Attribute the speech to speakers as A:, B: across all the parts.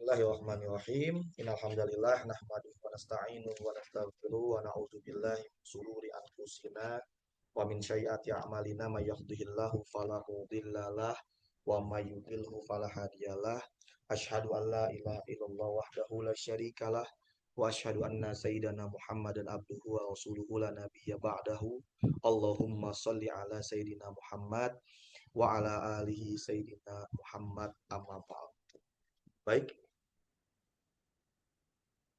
A: Bismillahirrahmanirrahim. Innal hamdalillah nahmaduhu wa nasta'inuhu wa nastaghfiruh wa na'udzu billahi min shururi anfusina wa min sayyiati a'malina may yahdihillahu fala mudhillalah wa may yudhlilhu fala hadiyalah. Asyhadu an la ilaha illallah wahdahu la syarikalah wa asyhadu anna sayyidana Muhammadan abduhu wa rasuluhu la nabiyya ba'dahu. Allahumma shalli ala sayyidina Muhammad wa ala alihi sayyidina Muhammad amma ba'd. Baik,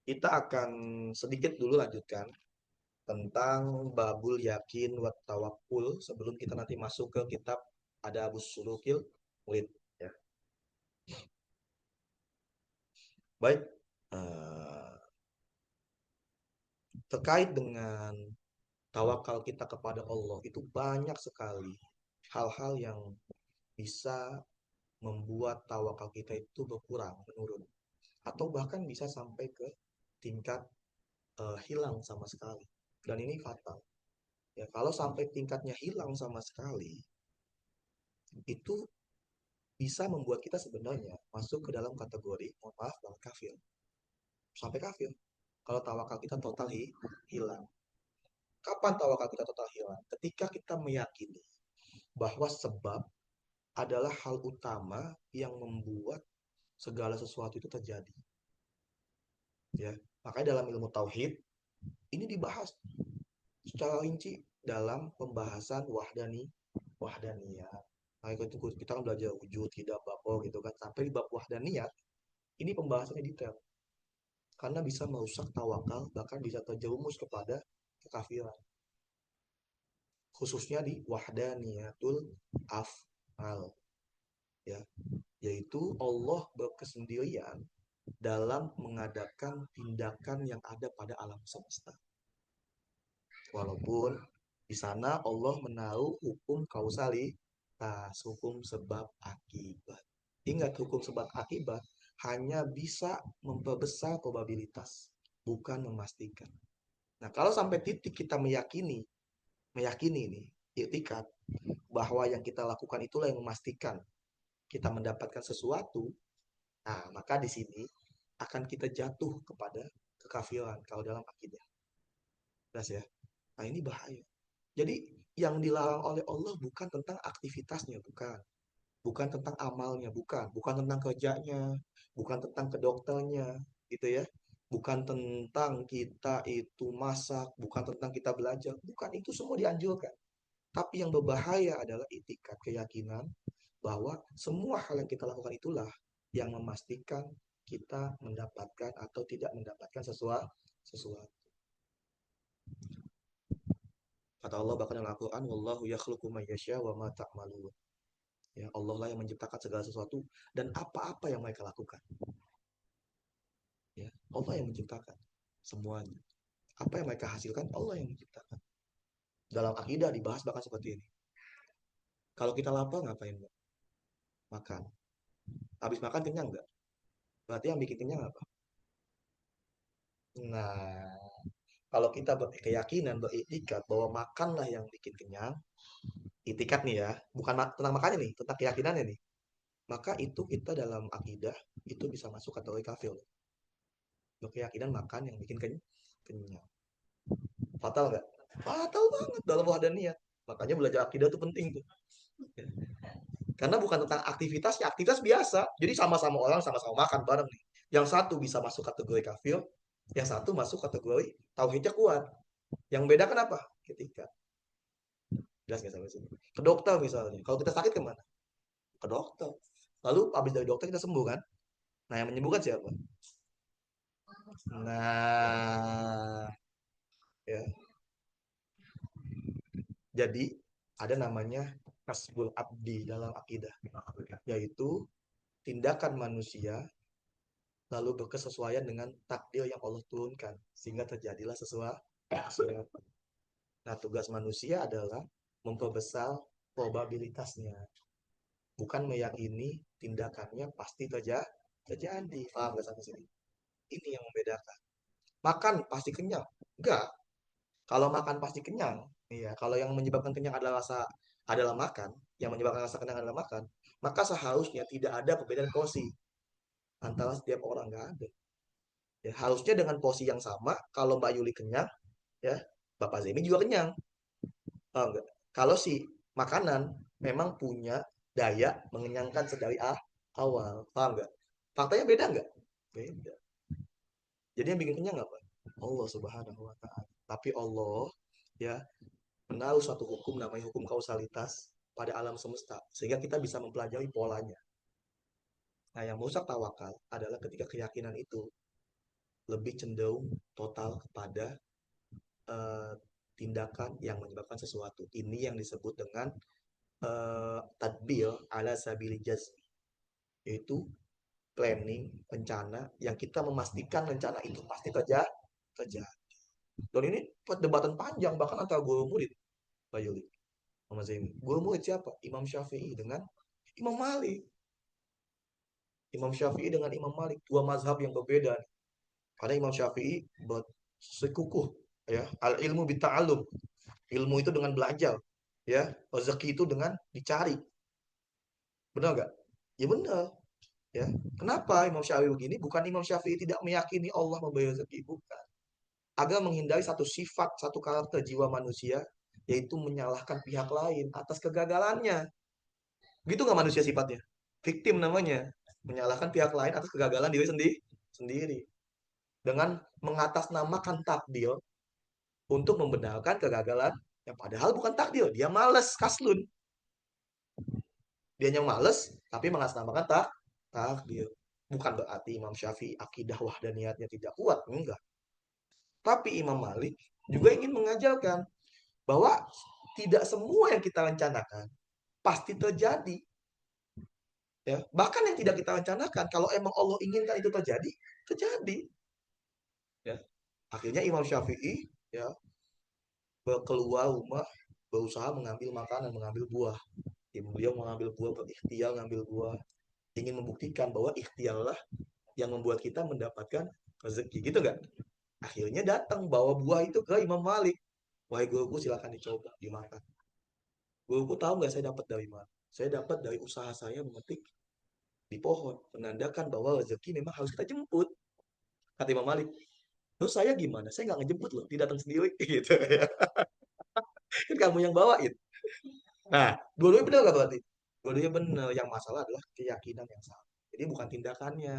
A: kita akan sedikit dulu lanjutkan tentang babul yakin wat tawakkul sebelum kita nanti masuk ke kitab ada Abus Sulukil Murid ya. Baik, eh, terkait dengan tawakal kita kepada Allah itu banyak sekali hal-hal yang bisa membuat tawakal kita itu berkurang, menurun, atau bahkan bisa sampai ke tingkat hilang sama sekali. Dan ini fatal. Ya, kalau sampai tingkatnya hilang sama sekali, itu bisa membuat kita sebenarnya masuk ke dalam kategori, mohon maaf, banget kafir. Sampai kafir. Kalau tawakal kita total hilang. Kapan tawakal kita total hilang? Ketika kita meyakini bahwa sebab adalah hal utama yang membuat segala sesuatu itu terjadi. Ya, makanya dalam ilmu tauhid ini dibahas secara rinci dalam pembahasan wahdaniyah. Nah, itu kita kan belajar wujud, tidak bako gitu kan. Sampai di bab wahdaniyah, ini pembahasannya detail. Karena bisa merusak tawakal, bahkan bisa terjerumus kepada kekafiran. Khususnya di wahdaniyatul af'al. Ya, yaitu Allah berkesendirian dalam mengadakan tindakan yang ada pada alam semesta. Walaupun di sana Allah menaruh hukum kausalitas, hukum sebab akibat. Ingat, hukum sebab akibat hanya bisa memperbesar probabilitas, bukan memastikan. Nah, kalau sampai titik kita meyakini ini, iktikad, bahwa yang kita lakukan itulah yang memastikan kita mendapatkan sesuatu, nah, maka di sini akan kita jatuh kepada kekafiran kalau dalam akidah. Jelas ya? Nah, ini bahaya. Jadi yang dilarang oleh Allah bukan tentang aktivitasnya, bukan. Bukan tentang amalnya, bukan. Bukan tentang kerjanya, bukan tentang ke dokternya, gitu ya. Bukan tentang kita itu masak, bukan tentang kita belajar, bukan. Itu semua dianjurkan. Tapi yang berbahaya adalah itikat, keyakinan bahwa semua hal yang kita lakukan itulah yang memastikan kita mendapatkan atau tidak mendapatkan sesuatu. Kata Allah bahkan dalam Al-Quran, Wallahu yakhluqu ma yasha wa ma ta'malun. Ya, Allah lah yang menciptakan segala sesuatu dan apa-apa yang mereka lakukan. Ya, Allah yang menciptakan semuanya. Apa yang mereka hasilkan, Allah yang menciptakan. Dalam akidah dibahas bahkan seperti ini. Kalau kita lapar ngapain? Makan. Habis makan kenyang nggak? Berarti yang bikin kenyang apa? Nah, kalau kita berkeyakinan, beriktikat bahwa makanlah yang bikin kenyang, itikat nih ya, bukan tentang makannya nih, tentang keyakinannya nih. Maka itu kita dalam akidah itu bisa masuk kategori kafir. Berkeyakinan makan yang bikin kenyang. Fatal nggak? Fatal banget dalam wahdaniyah. Makanya belajar akidah itu penting tuh. Karena bukan tentang aktivitasnya, aktivitas biasa. Jadi sama-sama orang sama-sama makan bareng nih. Yang satu bisa masuk kategori kafir, yang satu masuk kategori tauhidnya kuat. Yang beda kenapa? Ketika jelas nggak sampai sini? Ke dokter misalnya. Kalau kita sakit kemana? Ke dokter. Lalu habis dari dokter kita sembuh kan? Nah, yang menyembuhkan siapa? Nah, ya. Jadi ada namanya kasbul abdi dalam akidah, yaitu tindakan manusia lalu berkesesuaian dengan takdir yang Allah turunkan sehingga terjadilah sesuatu. Nah, tugas manusia adalah memperbesar probabilitasnya, bukan meyakini tindakannya pasti terjadi. Paham nggak sampai sini? Ini yang membedakan. Makan pasti kenyang? Enggak. Kalau makan pasti kenyang, iya. Kalau yang menyebabkan kenyang adalah makan, yang menyebabkan rasa kenyang adalah makan, maka seharusnya tidak ada perbedaan porsi. antara setiap orang, nggak ada. Ya, harusnya dengan porsi yang sama, kalau Mbak Yuli kenyang, ya Bapak Zemi juga kenyang. Oh, enggak. Kalau si makanan memang punya daya mengenyangkan sedari awal, paham nggak? Faktanya beda nggak? Beda. Jadi yang bikin kenyang apa? Allah Subhanahu wa Ta'ala. Tapi Allah ya menaruh suatu hukum namanya hukum kausalitas pada alam semesta sehingga kita bisa mempelajari polanya. Nah, yang merusak tawakal adalah ketika keyakinan itu lebih cenderung total kepada eh, tindakan yang menyebabkan sesuatu. Ini yang disebut dengan tadbir ala sabili jazmi, yaitu planning, rencana yang kita memastikan rencana itu pasti terjadi. Dan ini perdebatan panjang bahkan antara guru murid, Pak Yuli, Mas Zaimi. Guru murid siapa? Imam Syafi'i dengan Imam Malik. Imam Syafi'i dengan Imam Malik, dua mazhab yang berbeda. Karena Imam Syafi'i bersekukuh, ya, al ilmu bita'alum. Ilmu itu dengan belajar, ya. Rezeki itu dengan dicari. Benar nggak? Ya benar. Ya, kenapa Imam Syafi'i begini? Bukan Imam Syafi'i tidak meyakini Allah memberi rezeki, bukan. Agar menghindari satu sifat, satu karakter jiwa manusia, yaitu menyalahkan pihak lain atas kegagalannya. Gitu nggak manusia sifatnya? Victim namanya. Menyalahkan pihak lain atas kegagalan diri sendiri. Dengan mengatasnamakan takdir untuk membenarkan kegagalan yang padahal bukan takdir. Dia males, kaslun. Dianya males, tapi mengatasnamakan takdir. Bukan berarti Imam Syafi'i akidah wahdaniyatnya tidak kuat, enggak. Tapi Imam Malik juga ingin mengajarkan bahwa tidak semua yang kita rencanakan pasti terjadi. Ya, bahkan yang tidak kita rencanakan, kalau emang Allah inginkan itu terjadi, terjadi. Ya, akhirnya Imam Syafi'i ya keluar rumah berusaha mengambil makanan, mengambil buah. Beliau mengambil buah, berikhtiar mengambil buah, ingin membuktikan bahwa ikhtiarlah yang membuat kita mendapatkan rezeki, gitu nggak? Akhirnya datang bawa buah itu ke Imam Malik. Wahai guruku, silakan dicoba, dimakan. Guruku tahu nggak saya dapat dari mana? Saya dapat dari usaha saya memetik di pohon, menandakan bahwa rezeki memang harus kita jemput. Kata Imam Malik. Terus saya gimana? Saya nggak ngejemput loh, dia datang sendiri gitu ya. Kan kamu yang bawain. Nah, dua-duanya benar nggak berarti? Dua-duanya benar. Yang masalah adalah keyakinan yang salah. Jadi bukan tindakannya.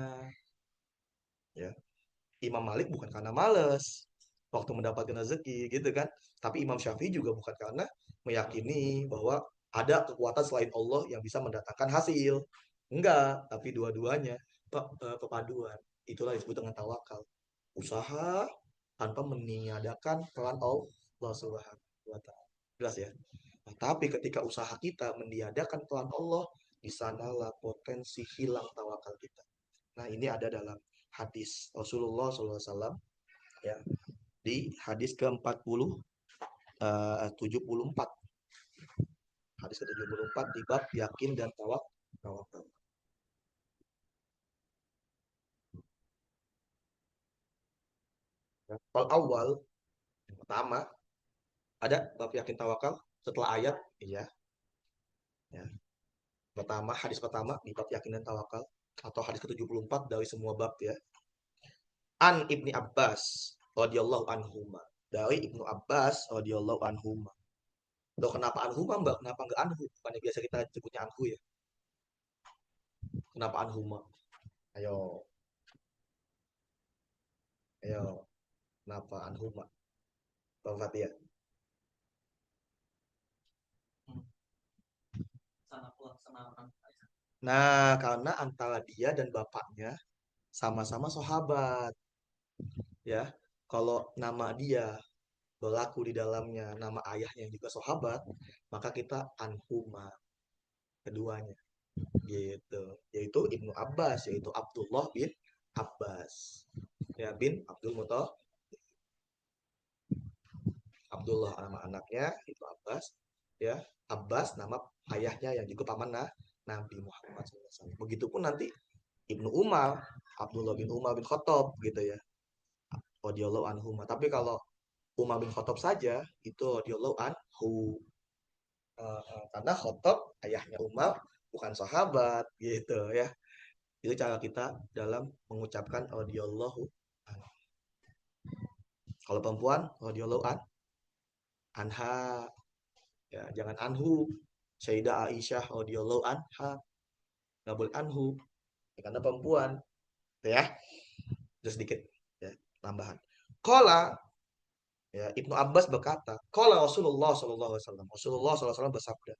A: Ya, Imam Malik bukan karena males waktu mendapatkan rezeki gitu kan. Tapi Imam Syafi'i juga bukan karena meyakini bahwa ada kekuatan selain Allah yang bisa mendatangkan hasil. Enggak, tapi dua-duanya pepaduan. Itulah disebut dengan tawakal. Usaha tanpa meniadakan peran Allah Subhanahu wa taala. Jelas ya? Nah, tapi ketika usaha kita meniadakan peran Allah, di sanalah potensi hilang tawakal kita. Nah, ini ada dalam hadis Rasulullah SAW ya, di hadis ke-40 74. Hadis ke-74 di bab yakin dan tawakal. Ya, awal yang pertama ada bab yakin tawakal setelah ayat, iya ya. Pertama, hadis pertama di bab yakin dan tawakal atau hadis ke-74 dari semua bab ya. An Ibni Abbas radhiyallahu anhuma. Dari Ibnu Abbas radhiyallahu anhuma. Loh, kenapa anhuma, Mbak? Kenapa enggak anhu? Bukannya biasa kita sebutnya anhu ya. Kenapa anhuma? Ayo, ayo. Kenapa anhuma? Bang Fatia. Nah, karena antara dia dan bapaknya sama-sama sahabat, ya. Kalau nama dia berlaku di dalamnya nama ayahnya juga sahabat, maka kita anhuma keduanya, gitu. Yaitu Ibnu Abbas, yaitu Abdullah bin Abbas. Ya, bin Abdul Muthalib. Abdullah nama anaknya, itu Abbas. Ya, Abbas nama ayahnya yang juga paman Nabi Muhammad SAW. Begitupun nanti Ibnu Umar, Abdullah bin Umar bin Khattab gitu ya. Radhiyallahu anhu. Tapi kalau Umar bin Khattab saja itu radhiyallahu anhu. Karena Khattab ayahnya Umar bukan sahabat gitu ya. Itu cara kita dalam mengucapkan radhiyallahu anhu. Kalau perempuan radhiyallahu anha, ya jangan anhu. Sayyidah Aisyah radhiyallahu anha, nggak boleh anhu, ya, karena perempuan, ya. Terus sedikit, ya, tambahan. Qala, ya, Ibnu Abbas berkata, qala Rasulullah sallallahu alaihi wasallam. Rasulullah sallallahu alaihi wasallam bersabda,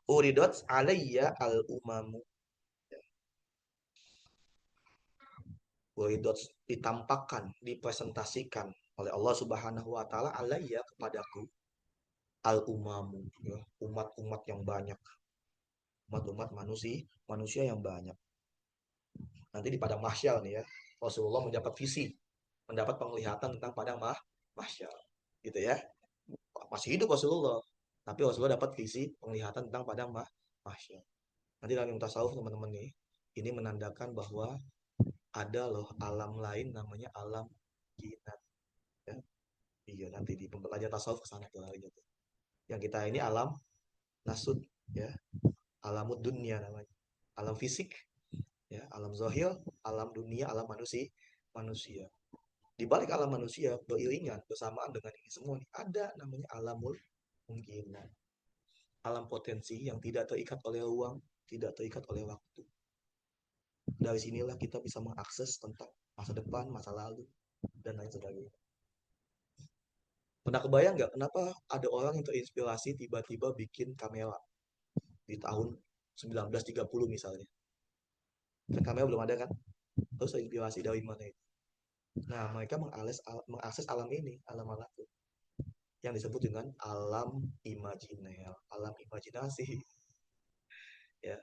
A: "Uridat alayya al-umamu." Uridat ditampakkan, dipresentasikan oleh Allah Subhanahu wa taala alayya kepadaku al-umamu, ya, umat-umat yang banyak, umat-umat manusia yang banyak. Nanti di padang mahsyar nih ya, Rasulullah mendapat visi, mendapat penglihatan tentang padang mahsyar, gitu ya. Masih hidup Rasulullah, tapi Rasulullah dapat visi penglihatan tentang padang mahsyar. Nanti dalam ilmu tasawuf teman-teman nih, ini menandakan bahwa ada loh alam lain namanya alam jinat, ya. Iya, nanti di pembelajaran tasawuf ke sana tuh harinya tuh. Yang kita ini alam nasud, ya, alamud dunia namanya. Alam fisik, ya, alam zahir, alam dunia, alam manusia. Di balik alam manusia beriringan bersamaan dengan ini semua nih, ada namanya alamul mungkinan. Alam potensi yang tidak terikat oleh ruang, tidak terikat oleh waktu. Dari sinilah kita bisa mengakses tentang masa depan, masa lalu, dan lain sebagainya. Pernah kebayang nggak kenapa ada orang yang terinspirasi tiba-tiba bikin kamera di tahun 1930 misalnya? Kan kamera belum ada kan? Terus terinspirasi dari mana itu? Nah, mereka mengakses alam ini, alam malakut, yang disebut dengan alam imajiner, alam imajinasi. Ya,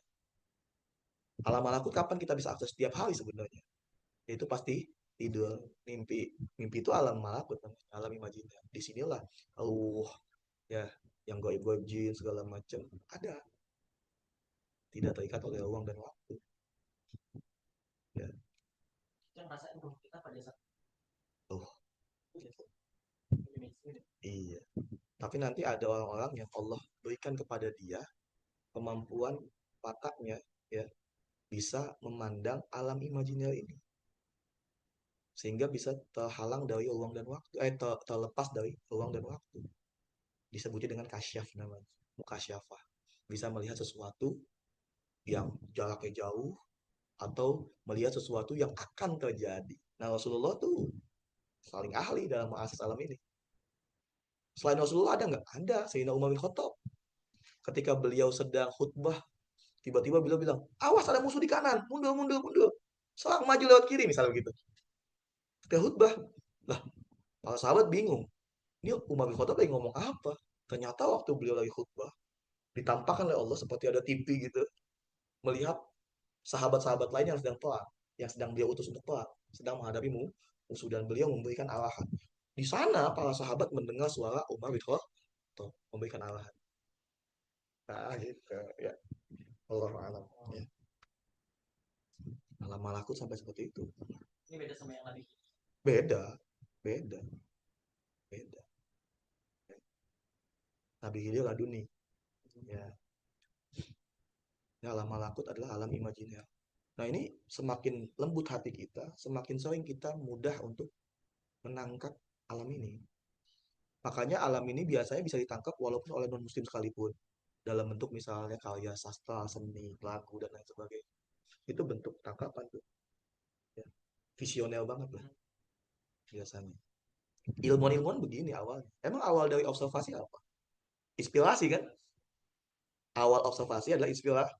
A: alam malakut kapan kita bisa akses? Setiap hari sebenarnya. Itu pasti tidur, mimpi. Mimpi itu alam malakut, alam imajiner. Disinilah, ya, yang goib-goib jin segala macam ada, tidak terikat oleh ruang dan waktu. Ya. Oh, iya. Tapi nanti ada orang-orang yang Allah berikan kepada dia kemampuan pataknya, ya, bisa memandang alam imajiner ini sehingga bisa terhalang dari ruang dan waktu, terlepas dari ruang dan waktu. Disebutnya dengan kasyaf namanya, mukasyafah. Bisa melihat sesuatu yang jaraknya jauh atau melihat sesuatu yang akan terjadi. Nah, Rasulullah tuh saling ahli dalam mengakses alam ini. Selain Rasulullah ada nggak? Ada. Sayyidina Umar bin Khattab. Ketika beliau sedang khutbah, tiba-tiba beliau bilang, awas ada musuh di kanan, mundur, mundur, mundur. Selang maju lewat kiri, misalnya gitu. Ketika khutbah, lah, para sahabat bingung. Ini Umar bin Khattab lagi ngomong apa? Ternyata waktu beliau lagi khutbah, ditampakkan oleh Allah seperti ada TV gitu, melihat sahabat-sahabat lain yang sedang perang, yang sedang dia utus untuk perang, sedang menghadapi musuh, dan beliau memberikan arahan. Di sana para sahabat mendengar suara Umar bin Khattab memberikan arahan. Nah, gitu ya. Allah alam. Ya. Alam malakut sampai seperti itu. Ini beda sama yang tadi. Beda, beda, beda. Nabi Khidir laduni. Ya. Ya, alam malakut adalah alam imajiner. Nah, ini semakin lembut hati kita, semakin sering kita mudah untuk menangkap alam ini. Makanya alam ini biasanya bisa ditangkap walaupun oleh non-muslim sekalipun. Dalam bentuk misalnya karya sastra, seni, lagu, dan lain sebagainya. Itu bentuk tangkapan tuh. Ya. Visioner banget lah biasanya. Ilmuwan-ilmuwan begini awalnya. Emang awal dari observasi apa? Inspirasi kan? Awal observasi adalah inspirasi.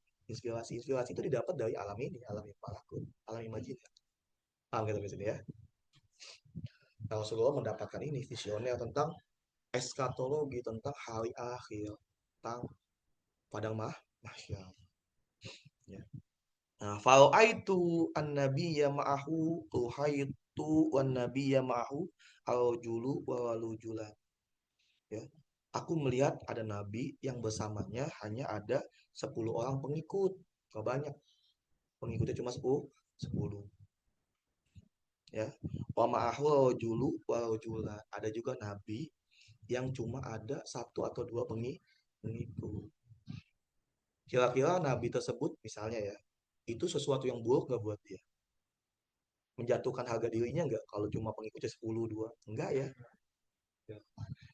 A: Inspirasi itu didapat dari alam ini, alam malakut, alam imajiner. Paham kita di sini ya? Nah, Rasulullah mendapatkan ini visioner tentang eskatologi, tentang hari akhir, tentang padang mahsyar. Ya. Nah, faraitu an-nabiyya ma'ahu ruhaitu wan-nabiyya ma'ahu al-julu wa walujulan. Ya. Aku melihat ada nabi yang bersamanya hanya ada 10 orang pengikut. Gak banyak. Pengikutnya cuma 10. Ya. Wa ma'ahu al-julu wa walujulan. Ada juga nabi yang cuma ada satu atau dua pengikut. Kira-kira nabi tersebut misalnya ya, itu sesuatu yang buruk nggak buat dia? Menjatuhkan harga dirinya nggak kalau cuma pengikutnya 10 2? Enggak ya.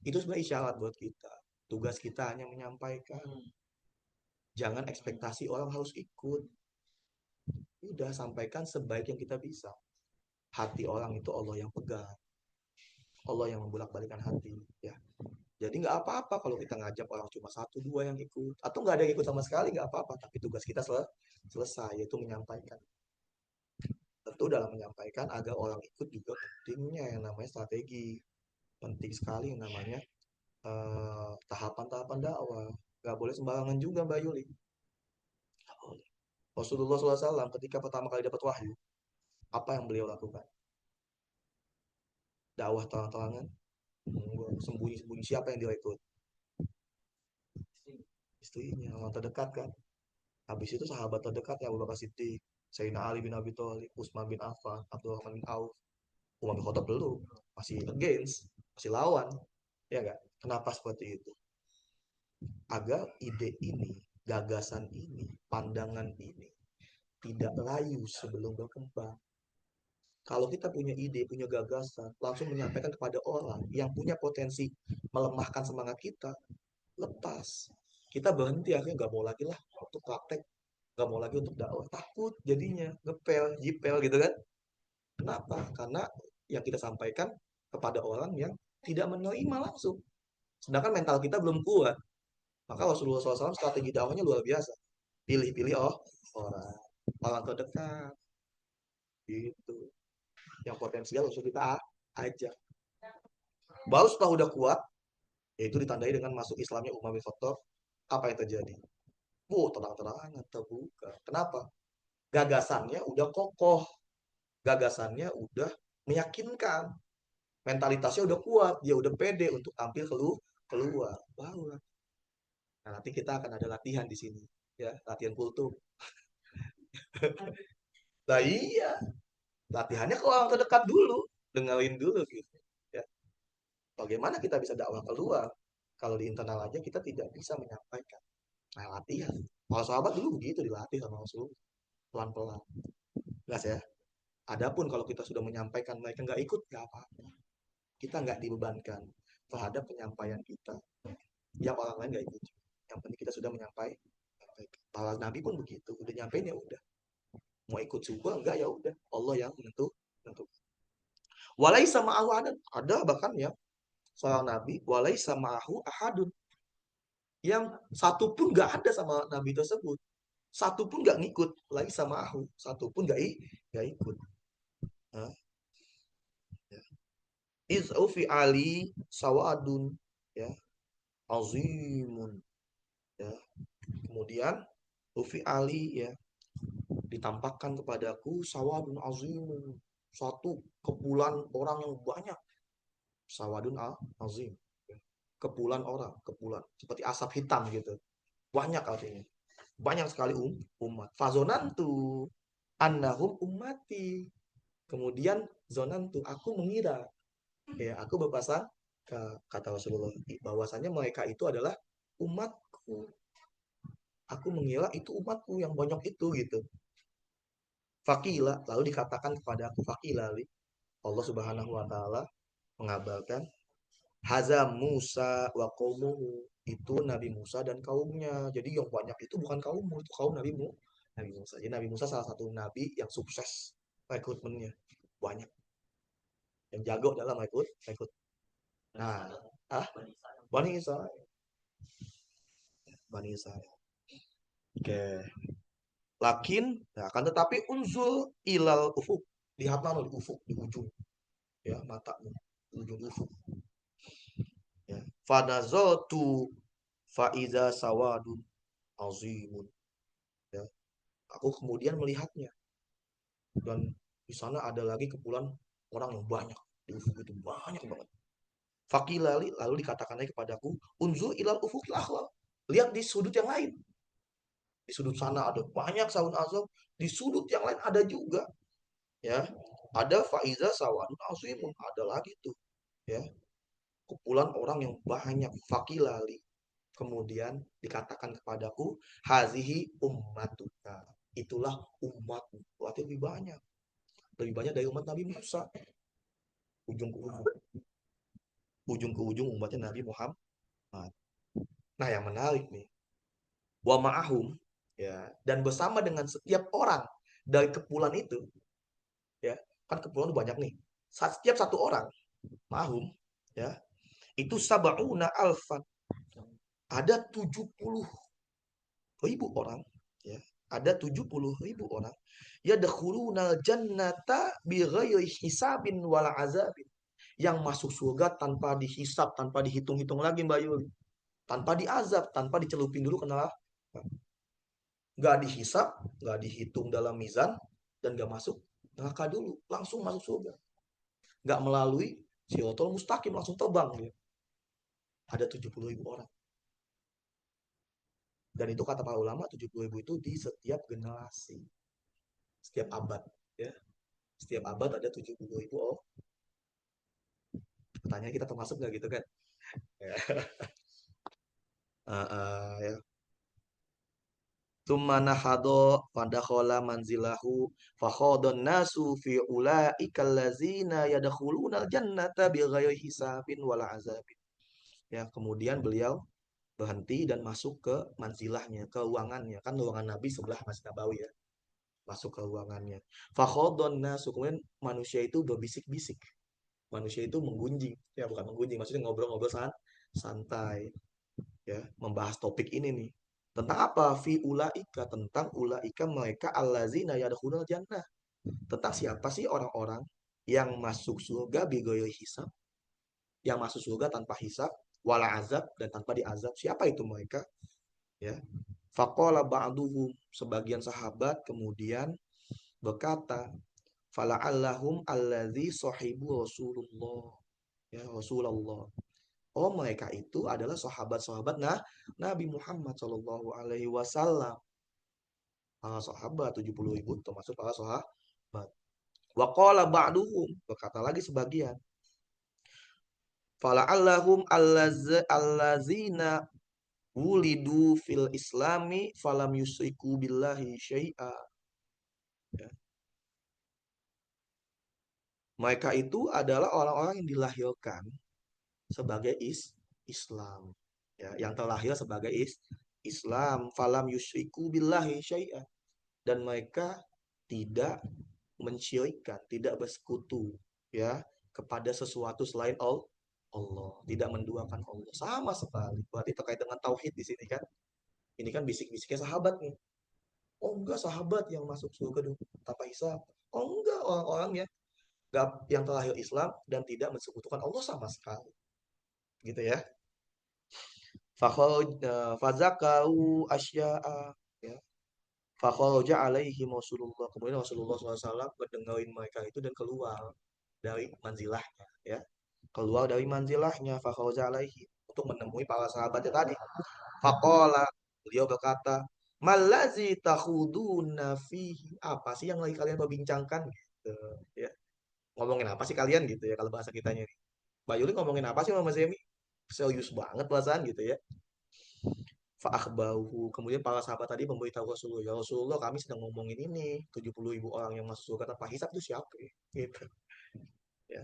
A: Itu sebenarnya isyarat buat kita. Tugas kita hanya menyampaikan. Jangan ekspektasi orang harus ikut. Udah sampaikan sebaik yang kita bisa. Hati orang itu Allah yang pegang. Allah yang membolak-balikan hati. Ya. Jadi nggak apa-apa kalau kita ngajak orang cuma satu dua yang ikut. Atau nggak ada yang ikut sama sekali nggak apa-apa. Tapi tugas kita selesai yaitu menyampaikan. Tentu dalam menyampaikan agar orang ikut juga pentingnya yang namanya strategi. Penting sekali yang namanya tahapan-tahapan dakwah. Nggak boleh sembarangan juga Mbak Yuli. Rasulullah SAW ketika pertama kali dapat wahyu, apa yang beliau lakukan? Dakwah terang-terangan, sembunyi-sembunyi. Siapa yang direkrut? Istrinya, orang terdekat kan. Habis itu sahabat terdekatnya Abu Bakar Siddiq, Sayyidina Ali bin Abi Thalib, Utsman bin Affan, Abdurrahman bin Auf, Umar bin Khattab dulu masih against, masih lawan, ya enggak? Kenapa seperti itu? Agar ide ini, gagasan ini, pandangan ini tidak layu sebelum berkembang. Kalau kita punya ide, punya gagasan, langsung menyampaikan kepada orang yang punya potensi melemahkan semangat kita, lepas. Kita berhenti, akhirnya nggak mau lagi lah untuk praktek, nggak mau lagi untuk dakwah. Takut jadinya, ngepel, jipel gitu kan. Kenapa? Karena yang kita sampaikan kepada orang yang tidak menerima langsung. Sedangkan mental kita belum kuat. Maka Rasulullah SAW strategi dakwahnya luar biasa. Pilih-pilih orang, orang terdekat, gitu. Yang potensial harus kita ajak. Baru setelah udah kuat, yaitu ditandai dengan masuk Islamnya Umar bin Khattab, apa yang terjadi? Terang-terangan terbuka. Kenapa? Gagasannya udah kokoh, gagasannya udah meyakinkan, mentalitasnya udah kuat, dia udah pede untuk tampil keluar. Baru. Nah, nanti kita akan ada latihan di sini, ya, latihan kultum. Nah iya, latihannya ke orang terdekat dulu, dengerin dulu gitu. Ya. Bagaimana kita bisa dakwah keluar? Kalau di internal aja kita tidak bisa menyampaikan. Nah, latihan. Kalau sahabat dulu begitu dilatih sama Rasul, pelan-pelan. Jelas ya. Adapun kalau kita sudah menyampaikan mereka nggak ikut, nggak apa-apa. Kita nggak dibebankan terhadap penyampaian kita. Yang orang lain nggak ikut. Yang penting kita sudah menyampaikan. Para Nabi pun begitu. Udah nyampein ya udah. Mau ikut juga enggak ya udah. Allah yang menentu. Walai sama aku ada bahkan ya seorang Nabi. Walai sama aku ahadun. Yang satu pun nggak ada sama Nabi tersebut. Satu pun nggak ngikut lagi sama aku. Satu pun nggak ikut. Nah, ya. Iz'ufi Ali sawadun ya azimun ya. Kemudian Ufi Ali ya ditampakkan kepadaku sawadun azimun, satu kepulan orang yang banyak. Sawadun azim, kepulan orang, kepulan seperti asap hitam gitu, banyak artinya, banyak sekali umat. Fazonantu annahum ummati, kemudian zonantu aku mengira, ya aku berpasang ke kata Rasulullah bahwasanya mereka itu adalah umatku. Aku mengira itu umatku yang banyak itu gitu. Fakila lalu dikatakan kepada aku fakila, Allah Subhanahu wa taala mengabarkan Haza Musa wa qaumuhu, itu Nabi Musa dan kaumnya. Jadi yang banyak itu bukan kaummu, itu kaum Nabi Musa. Jadi Nabi Musa salah satu nabi yang sukses rekrutmennya. Banyak yang jago dalam rekrut. Nah, Bani Israel. Bani Israel. Oke. Lakin, nah, akan tetapi unzul ilal ufuk. Lihatlah di ufuk, di ujung. Ya, matamu. Ujung ufuk. Ya. Fanazotu faiza sawadun azimun. Ya. Aku kemudian melihatnya. Dan di sana ada lagi kepulan orang yang banyak. Di ufuk itu banyak banget. Fakilali lalu dikatakan lagi kepadaku, unzur ilal ufuk akhwal. Lihat di sudut yang lain. Di sudut sana ada banyak saun azam, di sudut yang lain ada juga. Ya, ada faiza sawadun azimun, ada lagi tuh. Ya, kumpulan orang yang banyak. Fakilali kemudian dikatakan kepadaku hazihi ummatuka, itulah umat. Berarti lebih banyak dari umat Nabi Musa. Ujung ke ujung, ujung ke ujung umatnya Nabi Muhammad. Nah, yang menarik nih, wa ma'ahum, ya, dan bersama dengan setiap orang dari kepulan itu, ya, kan kepulan banyak nih. Setiap satu orang ma'ahum, ya, itu sab'una alfan, ada 70.000 orang, ya, ada 70.000 orang, ya dakhulunal jannata bighairi hisabin wala azabin, yang masuk surga tanpa dihisap, tanpa dihitung-hitung lagi Mbak Yuli, tanpa diazab, tanpa dicelupin dulu kenal, nggak dihisap, nggak dihitung dalam mizan, dan nggak masuk neraka dulu, langsung masuk surga, nggak melalui siratal mustaqim, langsung terbang dia. Ada 70.000 orang, dan itu kata para ulama 70.000 itu di setiap generasi, setiap abad, ya, setiap abad ada 70.000. Oh, pertanyaan kita termasuk nggak gitu kan, ya. Ya. Tumana hado fadakhola manzilahu fakhodon nasu fi ulaikal lazina yadkhulunal jannata bighairi hisabin wala azabin. Ya, kemudian beliau berhenti dan masuk ke manzilahnya, ke ruangannya. Kan ruangan Nabi sebelah Masjid Nabawi, ya. Masuk ke ruangannya. Fakhodon nasu, kemudian manusia itu berbisik-bisik. Manusia itu menggunjing, ya bukan menggunjing, maksudnya ngobrol-ngobrol santai, ya, membahas topik ini nih. Tentang apa? Fi ulaika, tentang ulaika mereka allazina yadkhulul jannah. Tentang siapa sih orang-orang yang masuk surga bigoyo hisab, yang masuk surga tanpa hisab, wala azab, dan tanpa diazab. Siapa itu mereka? Ya. Faqala ba'duhum, sebagian sahabat kemudian berkata, fala'allahum allazi sahibu Rasulullah. Ya, Rasulullah. Oh, mereka itu adalah sahabat-sahabat Nabi Muhammad Shallallahu Alaihi Wasallam. Para sahabat 70.000 termasuk para sahabat. Waqala ba'duhum, berkata lagi sebagian, fala'allahum allazina wulidu fil islami falam yusriku billahi syai'a. Ya. Mereka itu adalah orang-orang yang dilahirkan sebagai Islam, ya, yang terlahir sebagai Islam, falam yusriku billahi syai'a, dan mereka tidak mensyirikkan, tidak bersekutu, ya, kepada sesuatu selain Allah, tidak menduakan Allah sama sekali. Berarti terkait dengan tauhid di sini kan. Ini kan bisik-bisiknya sahabat nih. Oh enggak, sahabat yang masuk surga tanpa hisab. Oh enggak, orang-orang yang terlahir Islam dan tidak mensekutukan Allah sama sekali. Gitu ya. Fazakau asya'a, ya. Fakharaja alaihim Rasulullah. Kemudian Rasulullah SAW mendengarin mereka itu dan keluar dari manzilahnya, ya. Keluar dari manzilahnya, fakharaja alaihi, untuk menemui para sahabatnya tadi. Faqala, beliau berkata, malazi takhuduna fihi, apa sih yang lagi kalian perbincangkan gitu, ya. Ngomongin apa sih kalian gitu ya kalau bahasa kitanya nih. Mbak Yuli ngomongin apa sih sama Mas Zemi? Serius banget perasaan gitu ya. Fa'akhbahu. Kemudian para sahabat tadi memberitahu Rasulullah, ya Rasulullah, kami sedang ngomongin ini, 70.000 orang yang masuk surga tanpa hisab itu siapa ya? Gitu. Ya.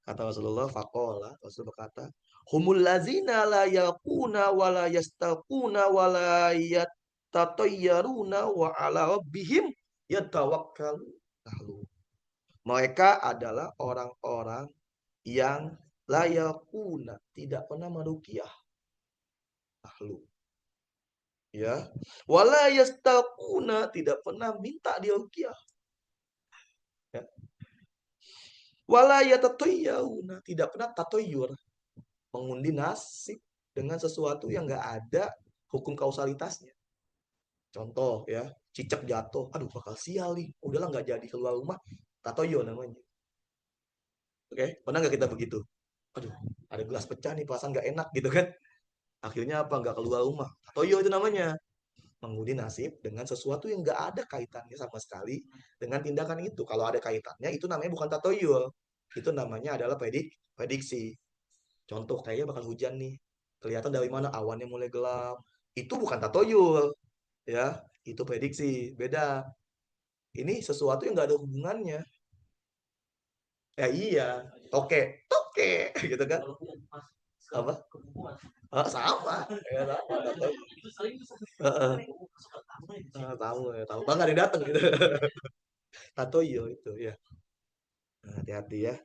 A: Kata Rasulullah, faqala, Rasul berkata, humul lazina la yaquna wa la yastaquna wa la yatatayyaruna wa ala rabbihim yatawakkalu. Mereka adalah orang-orang yang la yaquna, tidak pernah meruqyah. Ahlu. Ya, wala yastaquna, tidak pernah minta diruqyah, ya. Wala yatatayyaruna, tidak pernah tatoyur, mengundi nasib dengan sesuatu yang nggak ada hukum kausalitasnya. Contoh ya, cicak jatuh, aduh bakal sial nih, udahlah nggak jadi keluar rumah, tatoyo namanya. Oke, pernah nggak kita begitu? Aduh, ada gelas pecah nih, perasaan nggak enak gitu kan? Akhirnya apa? Nggak keluar rumah. Tatoyo itu namanya. Mengundi nasib dengan sesuatu yang nggak ada kaitannya sama sekali dengan tindakan itu. Kalau ada kaitannya, itu namanya bukan tatoyul. Itu namanya adalah prediksi. Contoh, kayaknya bakal hujan nih. Kelihatan dari mana awannya mulai gelap. Itu bukan tatoyul, ya. Itu prediksi, beda. Ini sesuatu yang nggak ada hubungannya. Ya iya, toke, toke, gitu kan? Apa? Ah, sama, ya sama. Heeh. Tahu ya, tahu. Bang ada yang datang gitu. Tatoyo itu ya. Nah, hati-hati ya.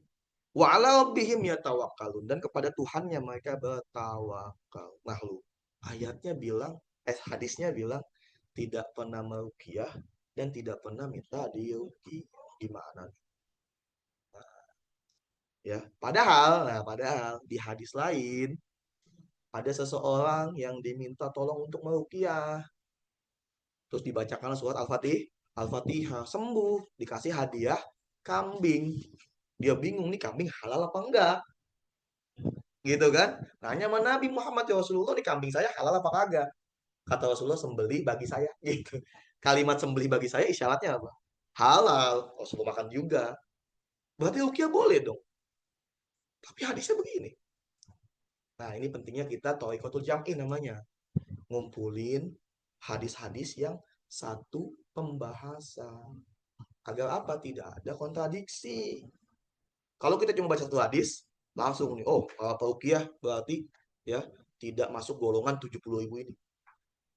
A: Wa ala rabbihim yatawakkalun, dan kepada Tuhannya mereka bertawakal. Makhluk. Ayatnya bilang, hadisnya bilang tidak pernah meruqyah dan tidak pernah minta diruqi. Gimana nih? Ya, padahal di hadis lain ada seseorang yang diminta tolong untuk meruqyah. Terus dibacakan surat Al-Fatihah, sembuh, dikasih hadiah kambing. Dia bingung nih, kambing halal apa enggak? Gitu kan? Nanya sama Nabi Muhammad, ya Rasulullah, nih kambing saya halal apa kagak? Kata Rasulullah, sembelih bagi saya. Gitu. Kalimat sembelih bagi saya isyaratnya apa? Halal. Rasulullah makan juga. Berarti ruqyah boleh dong. Tapi hadisnya begini. Nah, ini pentingnya kita Thariqatul Jam'i namanya. Ngumpulin hadis-hadis yang satu pembahasan. Agar apa? Tidak ada kontradiksi. Kalau kita cuma baca satu hadis, langsung nih, oh, kalau Ruqyah berarti ya tidak masuk golongan 70.000 ini.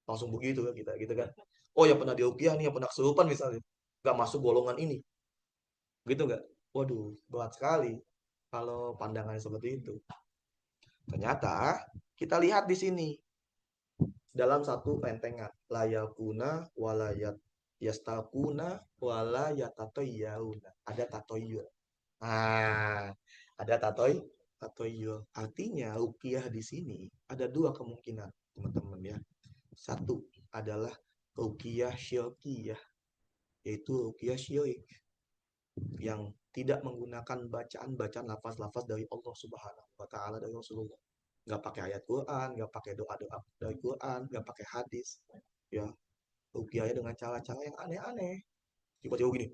A: Langsung begitu kan kita, gitu kan. Oh, yang pernah diruqyah nih, yang pernah kesurupan misalnya, nggak masuk golongan ini. Gitu nggak? Waduh, berat sekali kalau pandangannya seperti itu. Ternyata kita lihat di sini dalam satu pentengan, layakuna walayat yastakuna walayatatoyauna. Ada tatoyur. Nah, ada tatoyur. Artinya ruqyah di sini ada dua kemungkinan, teman-teman ya. Satu adalah ruqyah syirkiyah, yaitu ruqyah syirik yang tidak menggunakan bacaan-bacaan lafaz-lafaz dari Allah Subhanahu wa taala, dari Rasulullah. Nggak pakai ayat Quran, nggak pakai doa-doa dari Quran, nggak pakai hadis. Ya, ruqyahnya dengan cara-cara yang aneh-aneh. Tiba-tiba gini,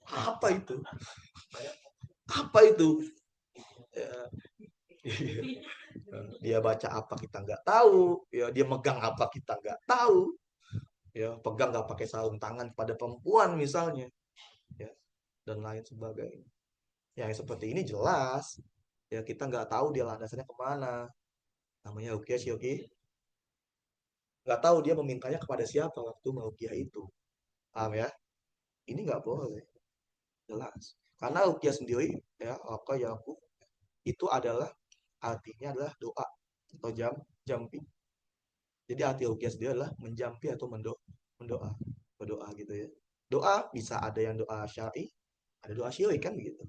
A: apa itu? Apa itu? Ya, dia baca apa kita nggak tahu, ya dia megang apa kita nggak tahu, ya pegang nggak pakai sarung tangan pada perempuan misalnya, ya dan lain sebagainya. Yang seperti ini jelas, ya kita nggak tahu dia landasannya kemana. Namanya ruqyah sih, oke, nggak tahu dia memintanya kepada siapa waktu meruqyah itu. Paham ya? Ini nggak boleh, jelas. Karena ruqyah sendiri, ya apa ya aku, itu adalah artinya adalah doa atau jampi. Jadi arti ruqyah sendiri adalah menjampi atau mendoa, berdoa gitu ya. Doa bisa ada yang doa syar'i, ada doa syirik kan gitu.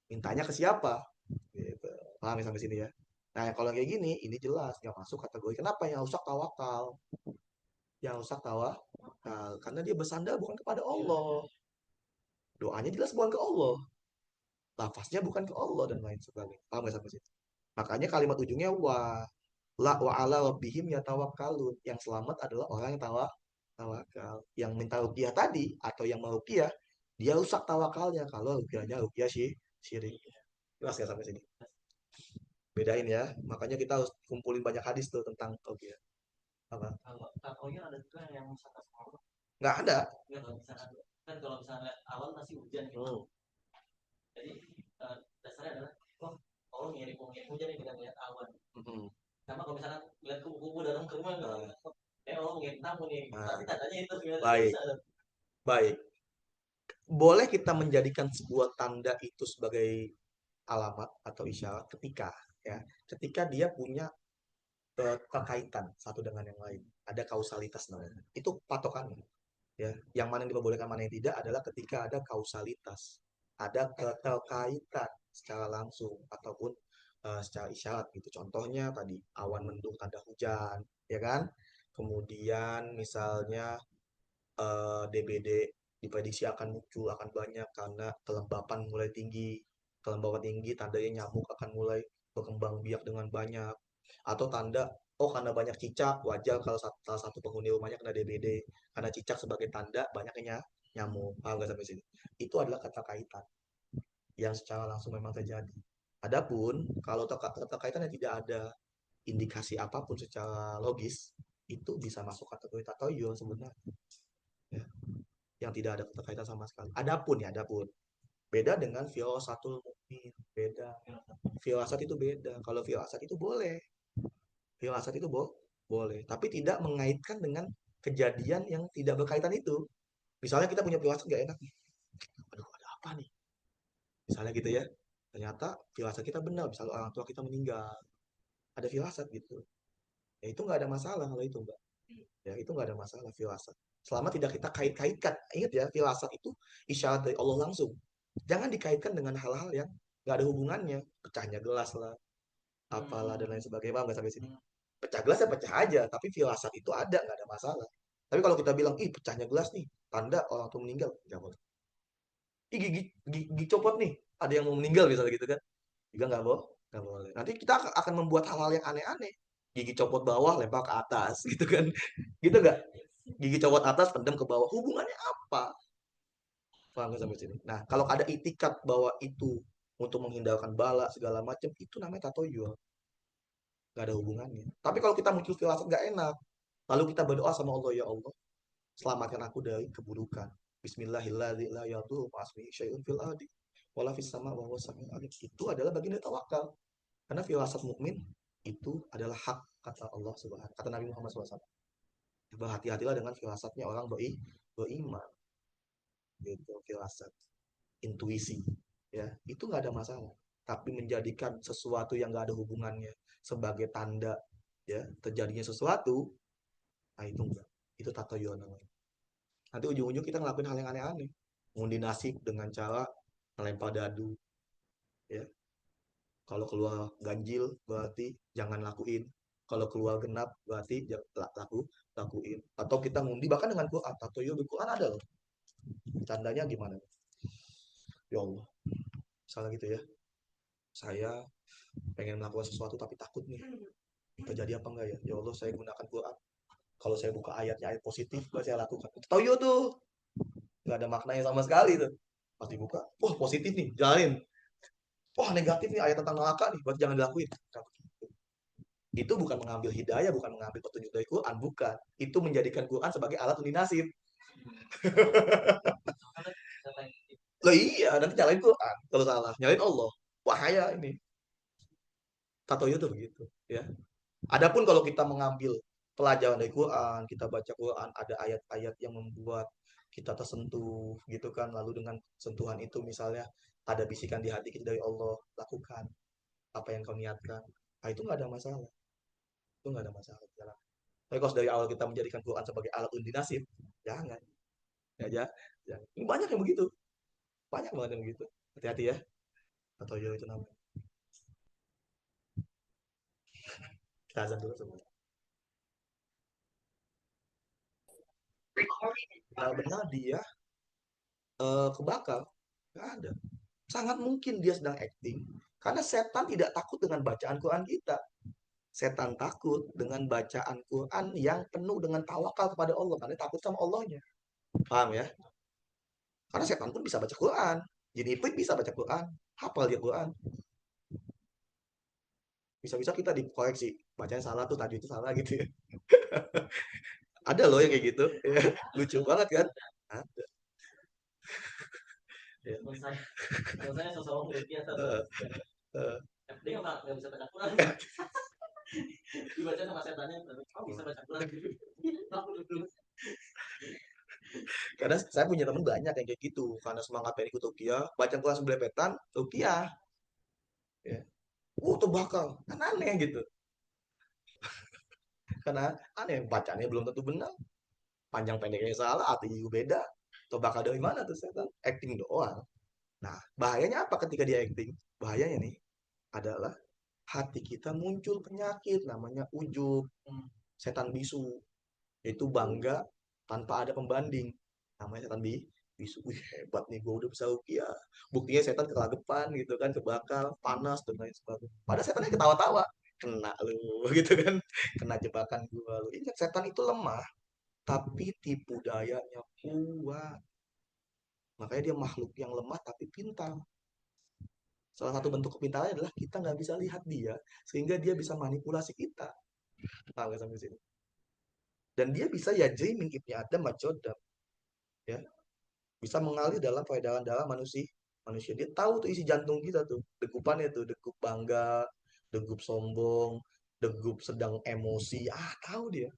A: Mintanya ke siapa? Gitu. Paham ya sampai sini ya? Nah, kalau kayak gini, ini jelas nggak masuk kategori. Kenapa yang rusak tawakal? Yang rusak tawakal karena dia bersandar bukan kepada Allah. Doanya jelas bukan ke Allah. Lafaznya bukan ke Allah dan lain sebagainya. Paham nggak sampai sini? Makanya kalimat ujungnya wa ala rabbihim yatawakkalun. Yang selamat adalah orang yang tawakal. Yang minta ruqyah tadi atau yang mau ruqyah, dia rusak tawakalnya kalau ruqyahnya ruqyah syirik. Jelas nggak sampai sini? Bedain ya. Makanya kita harus kumpulin banyak hadis tuh tentang ruqyah. Apa? Kalau tatonya ada juga yang misalkan Allah. Nggak ada. Nggak, kalau misalkan kan kalau misalnya awan masih hujan gitu. Jadi dasarnya adalah oh Allah ngirim hujan yang tidak melihat awan. Sama kalau misalkan lihat kubu-kubu dalam ke rumah Allah ngirim tamu nih. Pasti tandanya itu sebenarnya. Baik. Baik. Boleh kita menjadikan sebuah tanda itu sebagai alamat atau isyarat ketika dia punya terkaitan satu dengan yang lain, ada kausalitas namanya, itu patokannya ya. Yang mana yang diperbolehkan, mana yang tidak adalah ketika ada kausalitas, ada keterkaitan secara langsung ataupun secara isyarat gitu. Contohnya tadi awan mendung tanda hujan, ya kan? Kemudian misalnya DBD diprediksi akan muncul, akan banyak karena kelembapan mulai tinggi. Kelembapan tinggi tandanya nyamuk akan mulai berkembang biak dengan banyak. Atau tanda, oh karena banyak cicak, wajar kalau salah satu penghuni rumahnya kena DBD. Karena cicak sebagai tanda banyaknya nyamuk. Paham nggak sampai sini? Itu adalah keterkaitan yang secara langsung memang terjadi. Adapun kalau keterkaitannya tidak ada indikasi apapun secara logis, itu bisa masuk kategori tatoyul sebenarnya, ya, yang tidak ada keterkaitan sama sekali. Adapun beda dengan filosatul mukmin, beda. Firasat itu beda. Kalau firasat itu boleh, firasat itu boleh, tapi tidak mengaitkan dengan kejadian yang tidak berkaitan itu. Misalnya kita punya firasat gak enak nih, aduh ada apa nih? Misalnya gitu ya, ternyata firasat kita benar, misalnya orang tua kita meninggal, ada firasat gitu. Ya itu nggak ada masalah kalau itu mbak. Ya itu nggak ada masalah firasat. Selama tidak kita kait-kaitkan. Ingat ya, firasat itu isyarat dari Allah langsung. Jangan dikaitkan dengan hal-hal yang nggak ada hubungannya. Pecahnya gelas lah, apalah dan lain sebagainya. Paham nggak sampai sini? Pecah gelas ya pecah aja, tapi firasat itu ada, nggak ada masalah. Tapi kalau kita bilang, ih pecahnya gelas nih, tanda orang tua meninggal, nggak boleh. Ih gigi copot nih, ada yang mau meninggal misalnya gitu kan. Juga nggak boleh. Nanti kita akan membuat hal-hal yang aneh-aneh. Gigi copot bawah, lempar ke atas, gitu kan. Gitu nggak? Gigi copot atas, pendam ke bawah. Hubungannya apa? Paham nggak sampai sini? Nah, kalau ada itikat bahwa itu untuk menghindarkan bala segala macam, itu namanya tatoyul. Nggak ada hubungannya. Tapi kalau kita muncul firasat nggak enak, lalu kita berdoa sama Allah, ya Allah, selamatkan aku dari keburukan. Bismillahirrahmanirrahim. Wala fis sama wa huwa samiul alim. Itu adalah bagian dari tawakal. Karena firasat mukmin itu adalah hak, kata Allah Subhanahu, kata Nabi Muhammad SAW. Berhati-hatilah dengan firasatnya orang beriman, gitu, firasat, intuisi, ya itu nggak ada masalah. Tapi menjadikan sesuatu yang nggak ada hubungannya sebagai tanda, ya, terjadinya sesuatu, nah itu enggak. Itu tatoyuan namanya. Nanti ujung-ujung kita ngelakuin hal yang aneh-aneh, ngundi nasib dengan cara melempar dadu, ya. Kalau keluar ganjil berarti jangan lakuin. Kalau keluar genap berarti lakuin. Atau kita ngundi bahkan dengan Quran. Tatoyul di Quran ada loh. Tandanya gimana? Ya Allah, salah gitu ya. Saya pengen melakukan sesuatu tapi takut nih. Terjadi apa enggak ya? Ya Allah, saya gunakan Quran. Kalau saya buka ayatnya ayat positif, berarti saya lakukan. Tatoyul tuh nggak ada maknanya sama sekali tuh. Pas dibuka, wah positif nih, jalanin. Wah negatif nih ayat tentang neraka nih, berarti jangan dilakuin. Itu bukan mengambil hidayah, bukan mengambil petunjuk dari Quran, bukan. Itu menjadikan Quran sebagai alat undi nasib. Lah iya, nanti nyalain Quran kalau salah, nyalain Allah. Bahaya ini. Tatonya tuh begitu, ya. Adapun kalau kita mengambil pelajaran dari Quran, kita baca Quran, ada ayat-ayat yang membuat kita tersentuh gitu kan, lalu dengan sentuhan itu misalnya ada bisikan di hati kita dari Allah, lakukan apa yang kau niatkan. Nah, itu nggak ada masalah. Itu nggak ada masalah. Tapi kalau dari awal kita menjadikan Quran sebagai alat undi nasib, jangan. Ya, ya. Ini banyak yang begitu. Banyak banget yang begitu. Hati-hati ya. Atau yo itu namanya. Kita azan dulu sebentar. Benar-benar dia kebakar. Nggak ada. Sangat mungkin dia sedang acting. Karena setan tidak takut dengan bacaan Quran kita. Setan takut dengan bacaan Quran yang penuh dengan tawakal kepada Allah. Karena takut sama Allahnya. Paham ya? Karena setan pun bisa baca Quran. Jadi pun bisa baca Quran. Hafal dia Quran. Bisa-bisa kita dikoreksi. Bacanya salah tuh, tadi itu salah gitu ya. Ada loh yang kayak gitu. Ya. Lucu banget kan? Ada. Ya. Kalau saya sosok rupiah satu. Dia nggak bisa baca Quran. Dibaca sama setannya, oh bisa baca Quran. Karena saya punya teman banyak yang kayak gitu. Karena semangat pengen ikut rupiah, baca Quran sebelepetan, rupiah. Ya. Terbakar. Kan aneh gitu. Karena aneh, bacanya belum tentu benar. Panjang pendeknya salah, artinya beda. Terbakar dari mana tuh setan? Acting doang. Nah, bahayanya apa ketika dia acting? Bahayanya nih adalah hati kita muncul penyakit namanya ujub, setan bisu. Itu bangga tanpa ada pembanding. Namanya setan bisu. Wih, hebat nih, gue udah bisa rupiah. Buktinya setan kelagepan gitu kan, kebakar, panas dan lain sebagainya. Padahal setannya ketawa-tawa. Kena lu gitu kan. Kena jebakan gue lu. Ingat, setan itu lemah, tapi tipu dayanya kuat. Makanya dia makhluk yang lemah tapi pintar. Salah satu bentuk kepintarannya adalah kita nggak bisa lihat dia, sehingga dia bisa manipulasi kita. Paham nggak sampai sini? Dan dia bisa yajri min ibni Adam majodam, ya, bisa mengalir dalam peredaran darah manusia. Manusia dia tahu tuh isi jantung kita tuh, degupannya tuh, degup bangga, degup sombong, degup sedang emosi, tahu dia.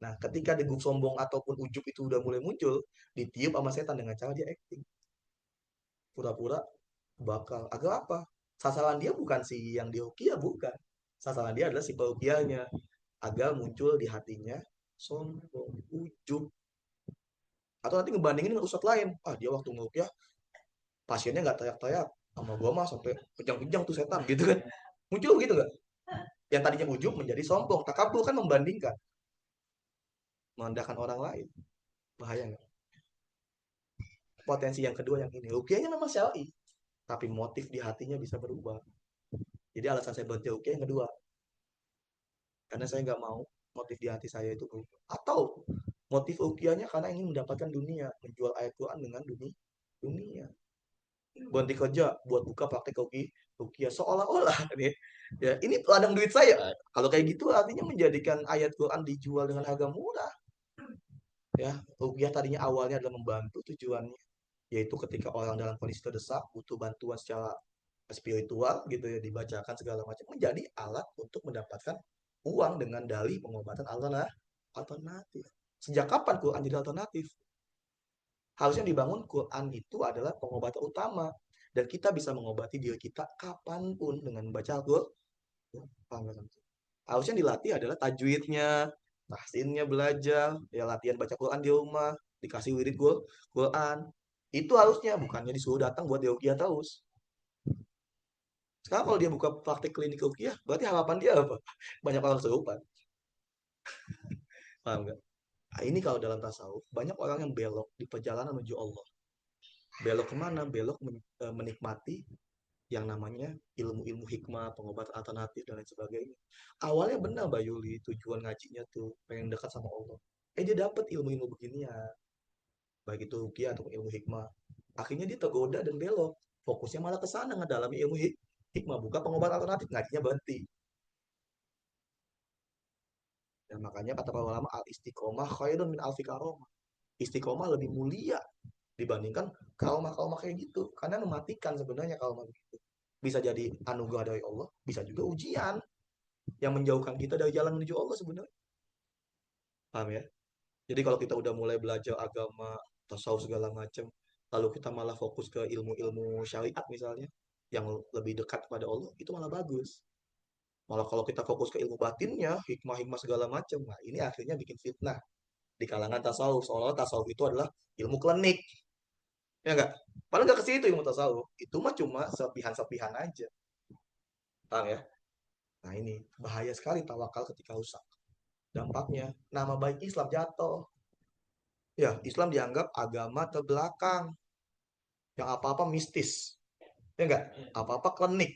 A: Nah, ketika degup sombong ataupun ujub itu udah mulai muncul, ditiup sama setan dengan cara dia acting. Pura-pura bakal. Agar apa? Sasaran dia bukan si yang diukia, bukan. Sasaran dia adalah si perukianya. Agar muncul di hatinya sombong, ujub. Atau nanti ngebandingin dengan ustadz lain. Dia waktu ngerukiah, pasiennya nggak teriak-teriak. Sama gua mah sampai kejang-kejang tuh setan, gitu kan. Muncul gitu nggak? Yang tadinya ujub menjadi sombong. Takabur kan membandingkan. Merendahkan orang lain. Bahaya nggak? Potensi yang kedua yang ini. Rukiahnya memang syar'i, tapi motif di hatinya bisa berubah. Jadi alasan saya berhenti rukiah yang kedua, karena saya nggak mau motif di hati saya itu berubah. Atau motif rukiahnya karena ingin mendapatkan dunia, menjual ayat Quran dengan dunia. Berhenti kerja buat buka praktek rukiah seolah-olah nih, ya ini ladang duit saya. Kalau kayak gitu artinya menjadikan ayat Quran dijual dengan harga murah. Ya, rukiah tadinya awalnya adalah membantu, tujuannya yaitu ketika orang dalam kondisi terdesak butuh bantuan secara spiritual gitu ya, dibacakan segala macam, menjadi alat untuk mendapatkan uang dengan dalih pengobatan alternatif. Sejak kapan Quran jadi alternatif? Harusnya dibangun Quran itu adalah pengobatan utama, dan kita bisa mengobati diri kita kapanpun dengan membaca Al-Quran. Harusnya dilatih adalah tajwidnya, tahsinnya, belajar ya, latihan baca Quran di rumah, dikasih wirid Quran. Itu harusnya, bukannya disuruh datang buat diruqyah terus. Sekarang kalau dia buka praktik klinik ruqyah, berarti harapan dia apa? Banyak orang serupan. Paham nggak? Nah, ini kalau dalam tasawuf, banyak orang yang belok di perjalanan menuju Allah. Belok kemana? Belok menikmati yang namanya ilmu-ilmu hikmah, pengobatan alternatif, dan lain sebagainya. Awalnya benar Mbak Yuli, tujuan ngajinya tuh pengen dekat sama Allah. Dia dapat ilmu-ilmu beginian, baik itu ruqyah atau ilmu hikmah. Akhirnya dia tergoda dan belok. Fokusnya malah ke sana, ngedalami ilmu hikmah, bukan pengobatan alternatif, ngajinya berhenti. Dan makanya kata para ulama, al istiqomah khairun min alfi karomah. Istiqomah lebih mulia dibandingkan karomah-karomah kayak gitu, karena mematikan sebenarnya karomah begitu. Bisa jadi anugerah dari Allah, bisa juga ujian yang menjauhkan kita dari jalan menuju Allah sebenarnya. Paham ya? Jadi kalau kita udah mulai belajar agama, tasawuf segala macam, lalu kita malah fokus ke ilmu-ilmu syariat misalnya, yang lebih dekat kepada Allah, itu malah bagus. Malah kalau kita fokus ke ilmu batinnya, hikmah-hikmah segala macam, nah ini akhirnya bikin fitnah di kalangan tasawuf. Seolah tasawuf itu adalah ilmu klinik, ya enggak? Padahal nggak ke situ ilmu tasawuf. Itu mah cuma serpihan-serpihan aja. Paham ya? Nah ini bahaya sekali tawakal ketika rusak. Dampaknya nama baik Islam jatuh. Ya, Islam dianggap agama terbelakang, yang apa-apa mistis. Ya enggak? Apa-apa klinik.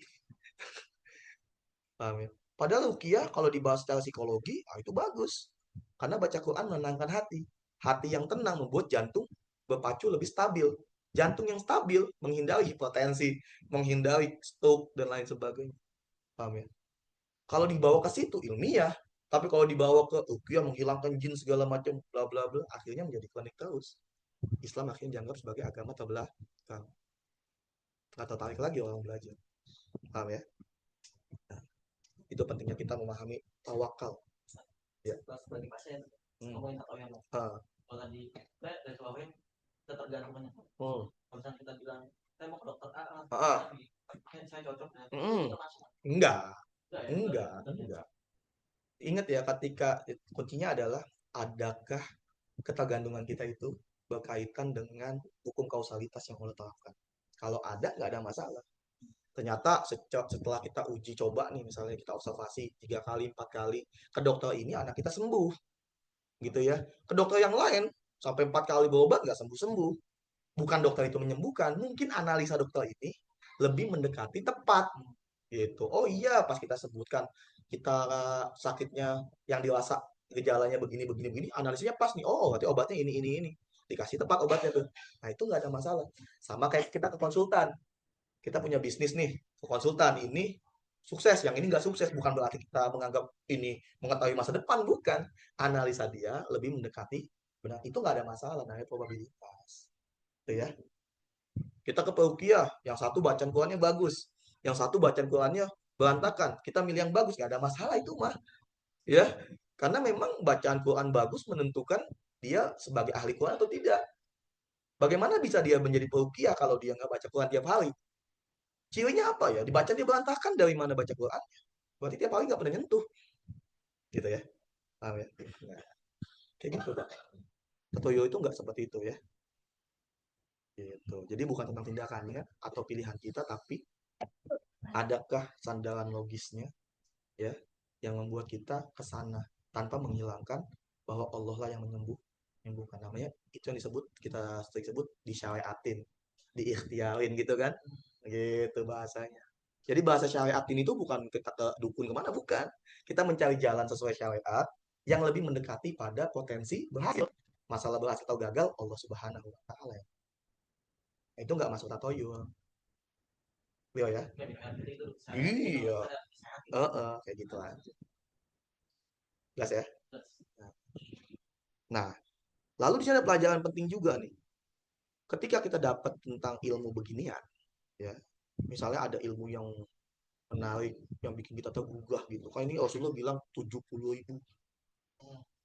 A: Paham ya? Padahal ruqyah kalau dibahas secara psikologi, itu bagus. Karena baca Quran menenangkan hati. Hati yang tenang membuat jantung berpacu lebih stabil. Jantung yang stabil menghindari hipertensi, menghindari stroke, dan lain sebagainya. Paham ya? Kalau dibawa ke situ ilmiah, tapi kalau dibawa ke ruqyah menghilangkan jin segala macam, bla bla bla, akhirnya menjadi klinik terus. Islam akhirnya dianggap sebagai agama terbelakang. Nggak tertarik lagi orang belajar. Paham ya? Nah, itu pentingnya kita memahami tawakal. Ya. Bagi pasien, ngomongin atau yang kalau di dari Sulawesi ketergantungan. Kalau misalnya kita bilang saya mau ke dokter saya cocok ya. Enggak, enggak. Ingat ya, ketika kuncinya adalah adakah ketergantungan kita itu berkaitan dengan hukum kausalitas yang Allah terapkan. Kalau ada, nggak ada masalah. Ternyata setelah kita uji coba nih, misalnya kita observasi 3 kali 4 kali ke dokter ini, anak kita sembuh gitu ya, ke dokter yang lain sampai 4 kali berobat nggak sembuh sembuh. Bukan dokter itu menyembuhkan, mungkin analisa dokter ini lebih mendekati tepat gitu. Oh iya, pas kita sebutkan kita sakitnya yang dewasa, gejalanya begini begini begini, analisanya pas nih. Oh berarti obatnya ini, dikasih tepat obatnya tuh. Nah itu nggak ada masalah. Sama kayak kita ke konsultan, kita punya bisnis nih, ke konsultan ini sukses, yang ini nggak sukses. Bukan berarti kita menganggap ini mengetahui masa depan, bukan. Analisa dia lebih mendekati benar. Itu nggak ada masalah, namanya probabilitas. Gitu ya. Kita ke Perukiah, yang satu bacaan Qurannya bagus, yang satu bacaan Qurannya berantakan. Kita milih yang bagus, nggak ada masalah itu mah. Ya, karena memang bacaan Quran bagus menentukan dia sebagai ahli Quran atau tidak. Bagaimana bisa dia menjadi perukiah kalau dia nggak baca Quran tiap hari? Cirinya apa ya? Dibaca dia berantakan, dari mana baca Quran? Berarti tiap hari nggak pernah nyentuh. Gitu ya. Paham ya? Nah, kayak gitu, Pak. Toyo itu nggak seperti itu ya. Gitu. Jadi bukan tentang tindakannya atau pilihan kita, tapi adakah sandaran logisnya ya yang membuat kita ke sana tanpa menghilangkan bahwa Allah lah yang menyembuhkan. Namanya itu yang disebut, kita sering sebut disyariatin, diikhtiarin gitu kan, gitu bahasanya. Jadi bahasa syariatin itu bukan kita ke dukun kemana, bukan. Kita mencari jalan sesuai syariat yang lebih mendekati pada potensi berhasil. Masalah berhasil atau gagal Allah Subhanahu wa taala. Itu nggak masuk tatoyul. Iya ya. Iya. Kayak gitu aja. Jelas ya. Nah, lalu di sini ada pelajaran penting juga nih. Ketika kita dapat tentang ilmu beginian, ya, misalnya ada ilmu yang menarik, yang bikin kita tergugah gitu. Kan ini Rasulullah bilang 70.000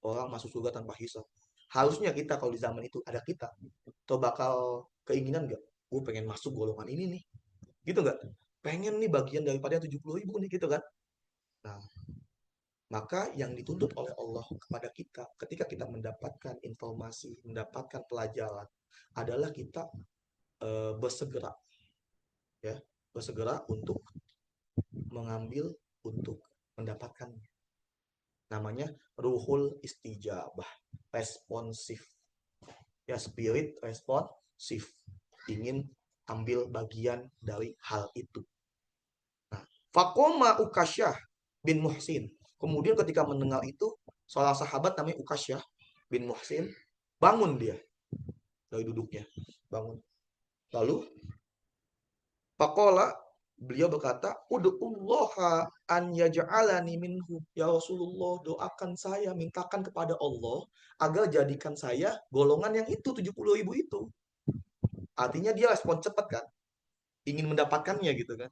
A: orang masuk surga tanpa hisab. Harusnya kita kalau di zaman itu ada kita, atau bakal keinginan nggak? Gue pengen masuk golongan ini nih, gitu nggak? Pengen nih bagian daripada 70.000 nih, gitu kan? Nah, maka yang dituntut oleh Allah kepada kita ketika kita mendapatkan informasi, mendapatkan pelajaran adalah kita bersegera, ya, bersegera untuk mengambil, untuk mendapatkannya. Namanya ruhul istijabah, responsif. Ya, spirit responsif, ingin ambil bagian dari hal itu. Nah, Fakoma Ukasyah bin Muhsin. Kemudian ketika mendengar itu, seorang sahabat namanya Ukasyah bin Muhsin, bangun dia dari duduknya. Bangun. Lalu Pakola, beliau berkata, Udu'ullaha an yaj'alani minhu. Ya Rasulullah, doakan saya, mintakan kepada Allah agar jadikan saya golongan yang itu, 70.000 itu. Artinya dia respon cepat kan, ingin mendapatkannya gitu kan.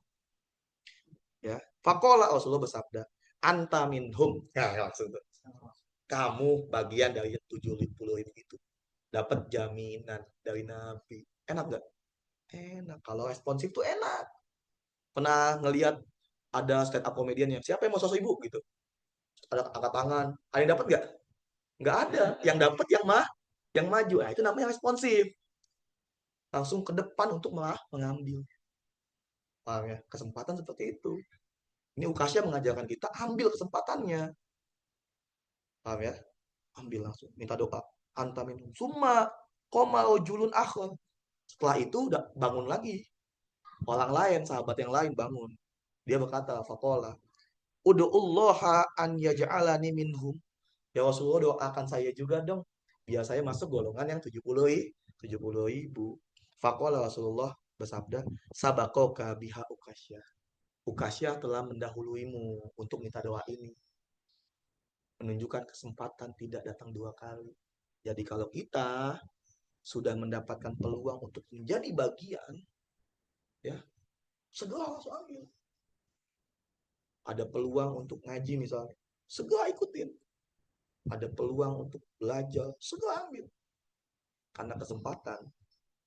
A: Ya, Fakola, Rasulullah bersabda, anta minhum. Ya, langsung tuh. Kamu bagian dari 70.000 itu. Dapat jaminan dari Nabi. Enak gak? Enak. Kalau responsif tuh enak. Pernah ngelihat ada stand up komediannya, siapa yang mau sosok ibu gitu, ada angkat tangan, ada yang dapat nggak ada, yang dapat yang maju. Nah, itu namanya responsif, langsung ke depan untuk malah mengambil. Paham ya? Kesempatan seperti itu, ini Ukasya mengajarkan kita ambil kesempatannya. Paham ya? Ambil, langsung minta doa, antamin summa koma julun akhir. Setelah itu udah bangun lagi, orang lain, sahabat yang lain bangun, dia berkata fakola udu'ullaha an yaj'alani minhum. Ya Rasulullah, doakan saya juga dong, biar saya masuk golongan yang 70.000. Faqala Rasulullah bersabda, sabakoka biha Ukasya. Ukasya telah mendahuluimu untuk minta doa ini. Menunjukkan kesempatan tidak datang dua kali. Jadi kalau kita sudah mendapatkan peluang untuk menjadi bagian, ya, segera langsung ambil. Ada peluang untuk ngaji misalnya, segera ikutin. Ada peluang untuk belajar, segera ambil. Karena kesempatan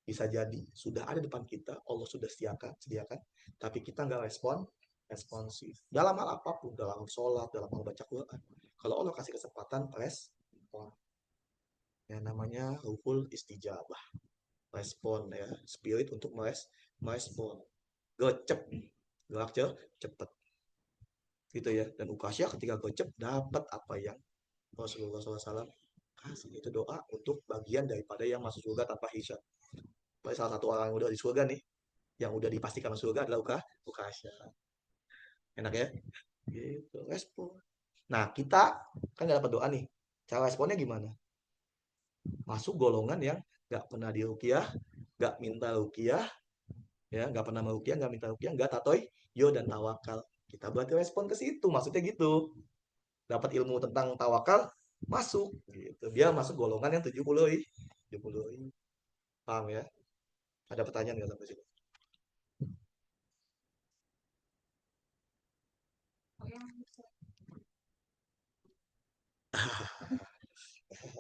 A: bisa jadi sudah ada depan kita, Allah sudah sediakan, tapi kita nggak responsif. Dalam hal apapun, dalam sholat, dalam hal baca Quran. Kalau Allah kasih kesempatan, respon. Ya, namanya ruhul istijabah. Respon ya, spirit untuk merespon. Gocep, gerak cepet. Gitu ya. Dan Ukasya ketika gocep dapat apa yang Rasulullah SAW kasih. Itu doa untuk bagian daripada yang masuk surga tanpa hisab. Salah satu orang yang udah di surga nih, yang udah dipastikan masuk surga adalah Ukasya. Enak ya? Gitu, respon. Nah, kita kan gak dapat doa nih. Cara responnya gimana? Masuk golongan yang gak pernah diruqyah, gak minta ruqyah, ya, gak pernah meruqyah, gak minta ruqyah, gak tatoi, yo dan tawakal. Kita berarti respon ke situ, maksudnya gitu. Dapat ilmu tentang tawakal, masuk gitu. Dia masuk golongan yang 70 i. 70 i. Paham ya? Ada pertanyaan nggak sampai sini?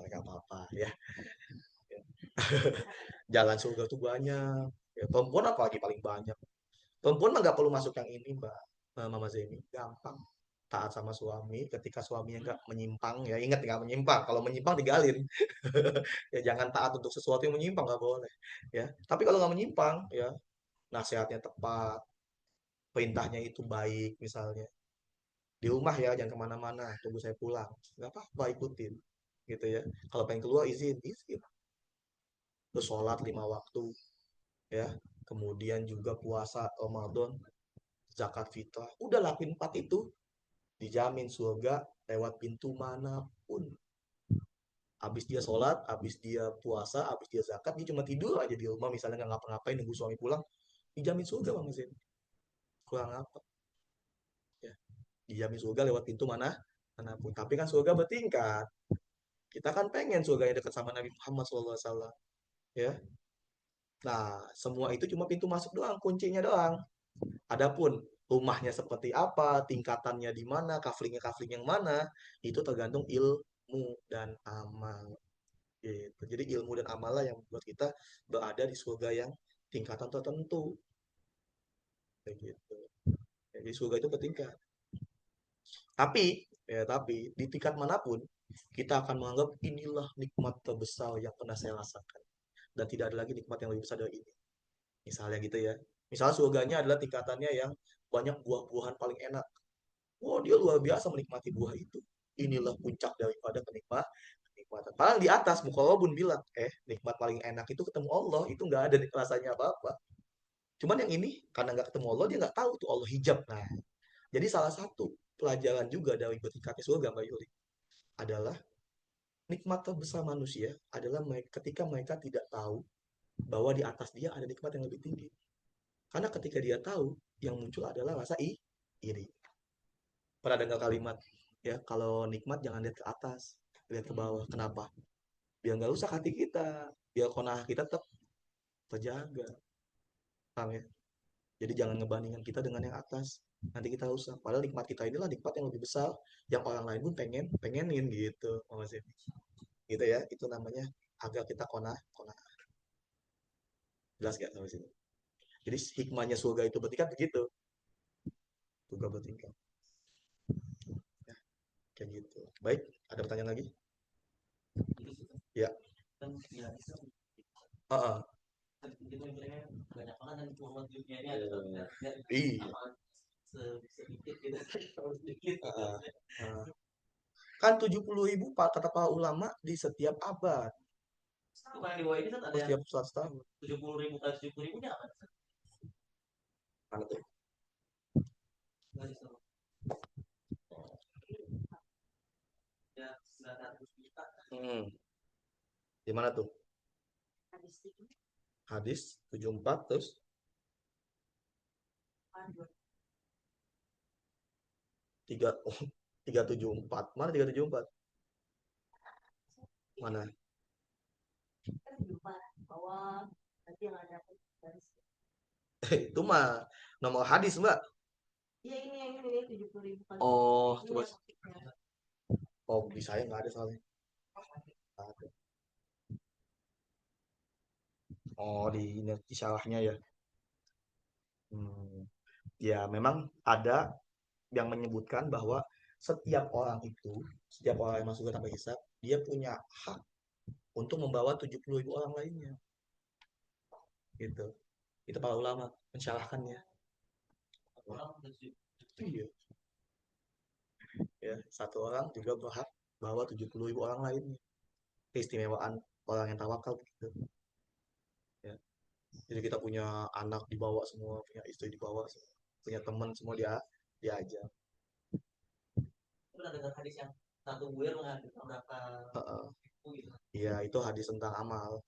A: Nggak apa-apa ya. Jalan surga tuh banyak. Ya, perempuan apalagi paling banyak. Perempuan mah nggak perlu masuk yang ini, Mbak. Mama Zeni. Gampang. Taat sama suami. Ketika suaminya nggak menyimpang, ya ingat nggak menyimpang. Kalau menyimpang tinggalin. Ya jangan taat untuk sesuatu yang menyimpang, nggak boleh. Ya. Tapi kalau nggak menyimpang, ya nasihatnya tepat, perintahnya itu baik misalnya. Di rumah ya, jangan kemana-mana. Tunggu saya pulang. Nggak apa-apa, ikutin. Gitu ya. Kalau pengen keluar, izin. Izin. Terus sholat 5 waktu. Ya. Kemudian juga puasa Ramadan, zakat fitrah. Udah lakuin 4 itu, dijamin surga lewat pintu manapun. Habis dia sholat, habis dia puasa, habis dia zakat, dia cuma tidur aja di rumah misalnya nggak ngapa-ngapain nunggu suami pulang, dijamin surga Bang Zain. Kurang apa? Ya, dijamin surga lewat pintu mana manapun. Tapi kan surga bertingkat. Kita kan pengen surganya dekat sama Nabi Muhammad SAW. Ya, nah semua itu cuma pintu masuk doang, kuncinya doang. Adapun rumahnya seperti apa, tingkatannya di mana, kafling yang mana, itu tergantung ilmu dan amal. Gitu. Jadi ilmu dan amalah yang membuat kita berada di surga yang tingkatan tertentu. Kayak gitu. Jadi surga itu bertingkat. Tapi di tingkat manapun kita akan menganggap inilah nikmat terbesar yang pernah saya rasakan dan tidak ada lagi nikmat yang lebih besar dari ini. Misalnya gitu ya. Misalnya surganya adalah tingkatannya yang banyak buah-buahan paling enak. Wah, dia luar biasa menikmati buah itu. Inilah puncak daripada kenikmatan. Paling di atas Mukarrabun bilang, nikmat paling enak itu ketemu Allah, itu nggak ada rasanya apa-apa. Cuman yang ini karena nggak ketemu Allah dia nggak tahu tuh Allah hijab. Nah, jadi salah satu pelajaran juga dari bertingkatnya surga Mbak Yuli adalah nikmat terbesar manusia adalah ketika mereka tidak tahu bahwa di atas dia ada nikmat yang lebih tinggi. Karena ketika dia tahu, yang muncul adalah rasa iri. Pernah dengar kalimat, ya kalau nikmat jangan lihat ke atas, lihat ke bawah. Kenapa? Biar nggak rusak hati kita, biar konah kita tetap terjaga. Paham ya? Jadi jangan ngebandingkan kita dengan yang atas. Nanti kita rusak. Padahal nikmat kita inilah nikmat yang lebih besar, yang orang lain pun pengenin gitu, Mas. Gitu ya, itu namanya agar kita konah. Jelas gak sampai sini? Jadi hikmahnya surga itu bertingkat begitu. Surga bertingkat. Ya, kayak gitu. Baik, ada pertanyaan lagi? Ya. Uh-uh. Iya. Uh-uh. Uh. Kan 70.000 Pak kata para ulama di setiap abad. Bukan di bawah ini kan ada setiap 100 tahun. 70.000 kali 70.000-nya apa? Mana tuh? Hmm. Di mana tuh? Hadis 74 terus 3 oh, 374. Mana 374? Mana? Itu mah nomor hadis, Mbak. Oh, coba. Oh, di saya nggak ada soalnya. Nggak ada. Oh, di salahnya ya. Hmm. Ya, memang ada yang menyebutkan bahwa setiap orang yang masuk ke tanpa hisab, dia punya hak untuk membawa 70.000 orang lainnya. Gitu. Itu para ulama mensyarahkannya. Iya. Ya, satu orang juga berhak bawa 70.000 orang lainnya. Keistimewaan orang yang tawakal gitu. Ya. Jadi kita punya anak dibawa semua, punya istri dibawa semua, punya teman semua diajak. Pernah dengar hadis yang satu buir menghadirkan berapa ribu gitu? Iya, itu hadis tentang amal.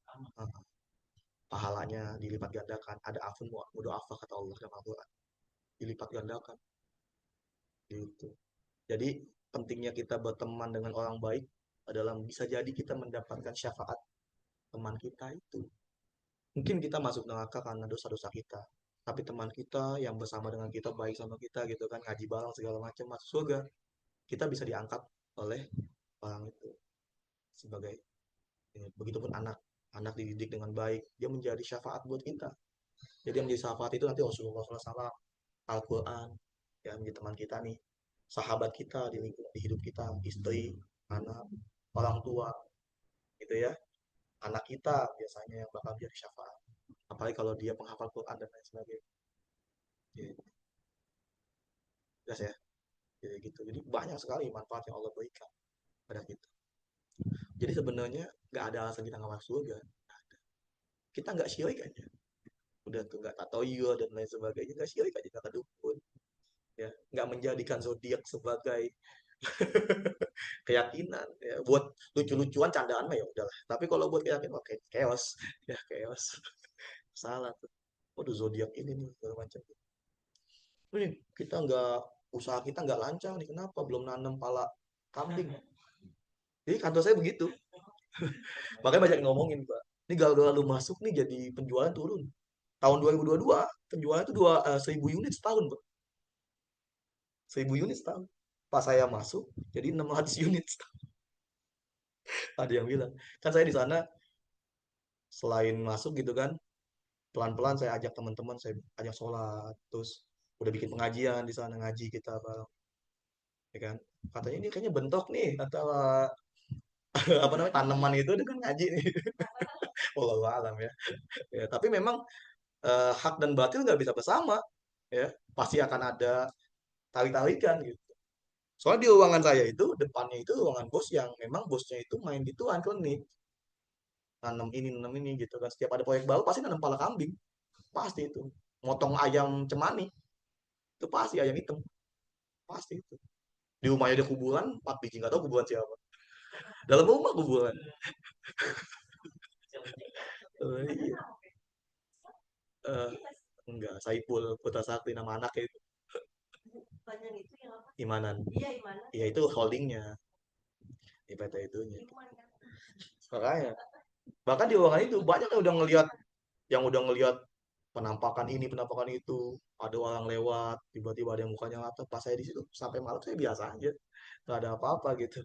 A: Pahalanya dilipat gandakan. Ada afun mudu afa kata Allah dalam Al-Quran. Dilipat gandakan. gitu. Jadi pentingnya kita berteman dengan orang baik adalah bisa jadi kita mendapatkan syafaat teman kita itu. Mungkin kita masuk neraka karena dosa-dosa kita, tapi teman kita yang bersama dengan kita baik sama kita gitu kan, ngaji bareng segala macam, masuk surga. Kita bisa diangkat oleh orang itu sebagai ini. Begitupun anak, anak dididik dengan baik, dia menjadi syafaat buat kita. Jadi yang menjadi syafaat itu nanti Rasulullah SAW, Al-Quran, ya menjadi teman kita nih, sahabat kita di lingkungan di hidup kita, istri, anak, orang tua, gitu ya. Anak kita biasanya yang bakal jadi syafaat. Apalagi kalau dia penghafal Quran dan lain sebagainya. Jadi, jelas ya. Jadi gitu. Jadi banyak sekali manfaat yang Allah berikan pada kita. Jadi sebenarnya nggak ada alasan kita nggak masuk surga. Kita nggak syirik aja. Udah tuh nggak tatoyur dan lain sebagainya. Nggak syirik aja, nggak kedukun. Ya, nggak menjadikan zodiak sebagai keyakinan ya, buat lucu-lucuan candaan mah ya udahlah, tapi kalau buat keyakinan oke chaos ya, chaos. Salah tuh, waduh zodiak ini nih segala macam. Ini kita nggak, usaha kita nggak lancar nih, kenapa belum nanam pala kambing. Jadi kantor saya begitu, makanya banyak yang ngomongin Pak, ini gara-gara lu masuk nih jadi penjualan turun. Tahun 2022 penjualan itu 1.000 unit setahun Pak, 1.000 unit setahun. Pas saya masuk jadi 600 unit setahun. Ada yang bilang, kan saya di sana selain masuk gitu kan, pelan-pelan saya ajak teman-teman, saya ajak sholat, terus udah bikin pengajian di sana, ngaji kita bareng, ya kan. Katanya ini kayaknya bentok nih antara apa namanya tanaman itu dengan ngaji nih. Wallahu alam ya. Ya, tapi memang hak dan batil nggak bisa bersama, ya. Pasti akan ada tarik-tarikan gitu. Soalnya di ruangan saya itu depannya itu ruangan bos yang memang bosnya itu main gituan klinik, nanam ini gitu kan. Setiap ada proyek baru pasti nanam pala kambing, pasti itu. Motong ayam cemani, itu pasti ayam hitam, pasti itu. Di rumahnya ada kuburan 4 biji, nggak tahu kuburan siapa. Dalam rumah kuburan. Iya. Eh, enggak, Saipul Putra Sakti nama anaknya itu. Imanan. Iya itu holdingnya, di PT itunya. Makanya, bahkan di ruangan itu banyak yang udah ngelihat, penampakan ini, penampakan itu. Ada orang lewat, tiba-tiba ada yang mukanya rata. Pas saya di situ, sampai malam saya biasa aja. Gak ada apa-apa gitu.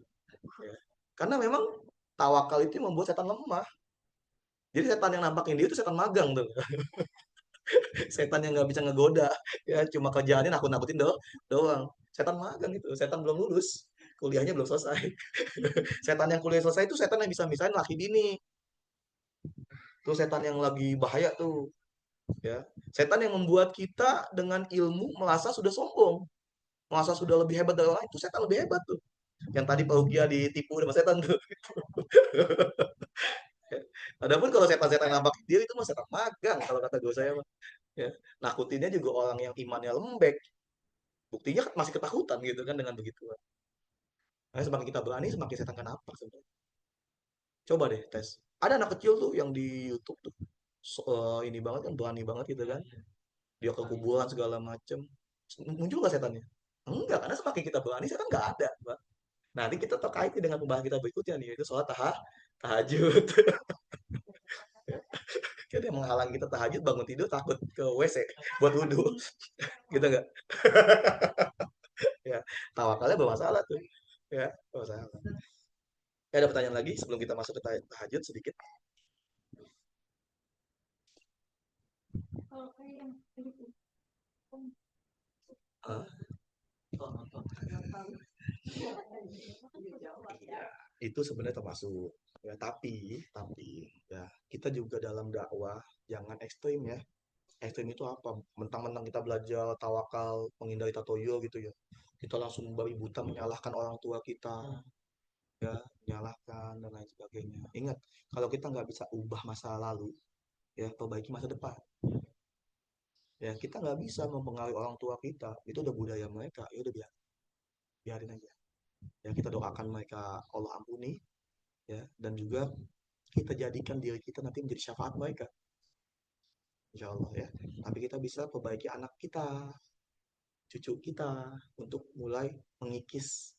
A: Ya. Karena memang tawakal itu membuat setan lemah. Jadi setan yang nampakin dia itu setan magang tuh. Setan yang nggak bisa ngegoda. Ya cuma kerjaannya nakut-nakutin doang. Setan magang itu. Setan belum lulus. Kuliahnya belum selesai. Setan yang kuliah selesai itu setan yang bisa misahin laki bini. Tuh setan yang lagi bahaya tuh. Ya. Setan yang membuat kita dengan ilmu merasa sudah sombong. Merasa sudah lebih hebat dari orang lain. Itu setan lebih hebat tuh. Yang tadi Pak Ugia ditipu sama setan tuh. Adapun kalau setan-setan yang nampak dia itu mah setan magang kalau kata gue saya mah. Ya. Nakutinnya juga orang yang imannya lembek. Buktinya kan masih ketakutan gitu kan dengan begitu. Nah, semakin kita berani, semakin setan kan apa sebenarnya. Coba deh tes. Ada anak kecil tuh yang di YouTube tuh. Ini banget kan, berani banget gitu kan. Dia ke kuburan segala macem. Muncul nggak setannya? Enggak, karena semakin kita berani, setan nggak ada. Pak. Nah, nanti kita terkait dengan pembahasan kita berikutnya nih, yaitu soal tahajud. Kita yang menghalangi kita tahajud, bangun tidur takut ke WC buat wudhu. Gitu nggak? Ya, tawakalnya bermasalah tuh. Ya, bermasalah. Ya, ada pertanyaan lagi sebelum kita masuk ke tahajud sedikit. Ah, iya, itu sebenarnya termasuk. Ya, tapi ya kita juga dalam dakwah jangan ekstrim ya. Ekstrim itu apa? Mentang-mentang kita belajar tawakal, menghindari tatoyo gitu ya. Kita langsung babi buta menyalahkan orang tua kita, ya, menyalahkan dan lain sebagainya. Ingat, kalau kita nggak bisa ubah masa lalu, ya perbaiki masa depan. Ya kita nggak bisa mempengaruhi orang tua kita. Itu udah budaya mereka. Ya udah biarin aja. Ya kita doakan mereka Allah ampuni, ya, dan juga kita jadikan diri kita nanti menjadi syafaat mereka, insya Allah ya. Tapi kita bisa perbaiki anak kita, cucu kita untuk mulai mengikis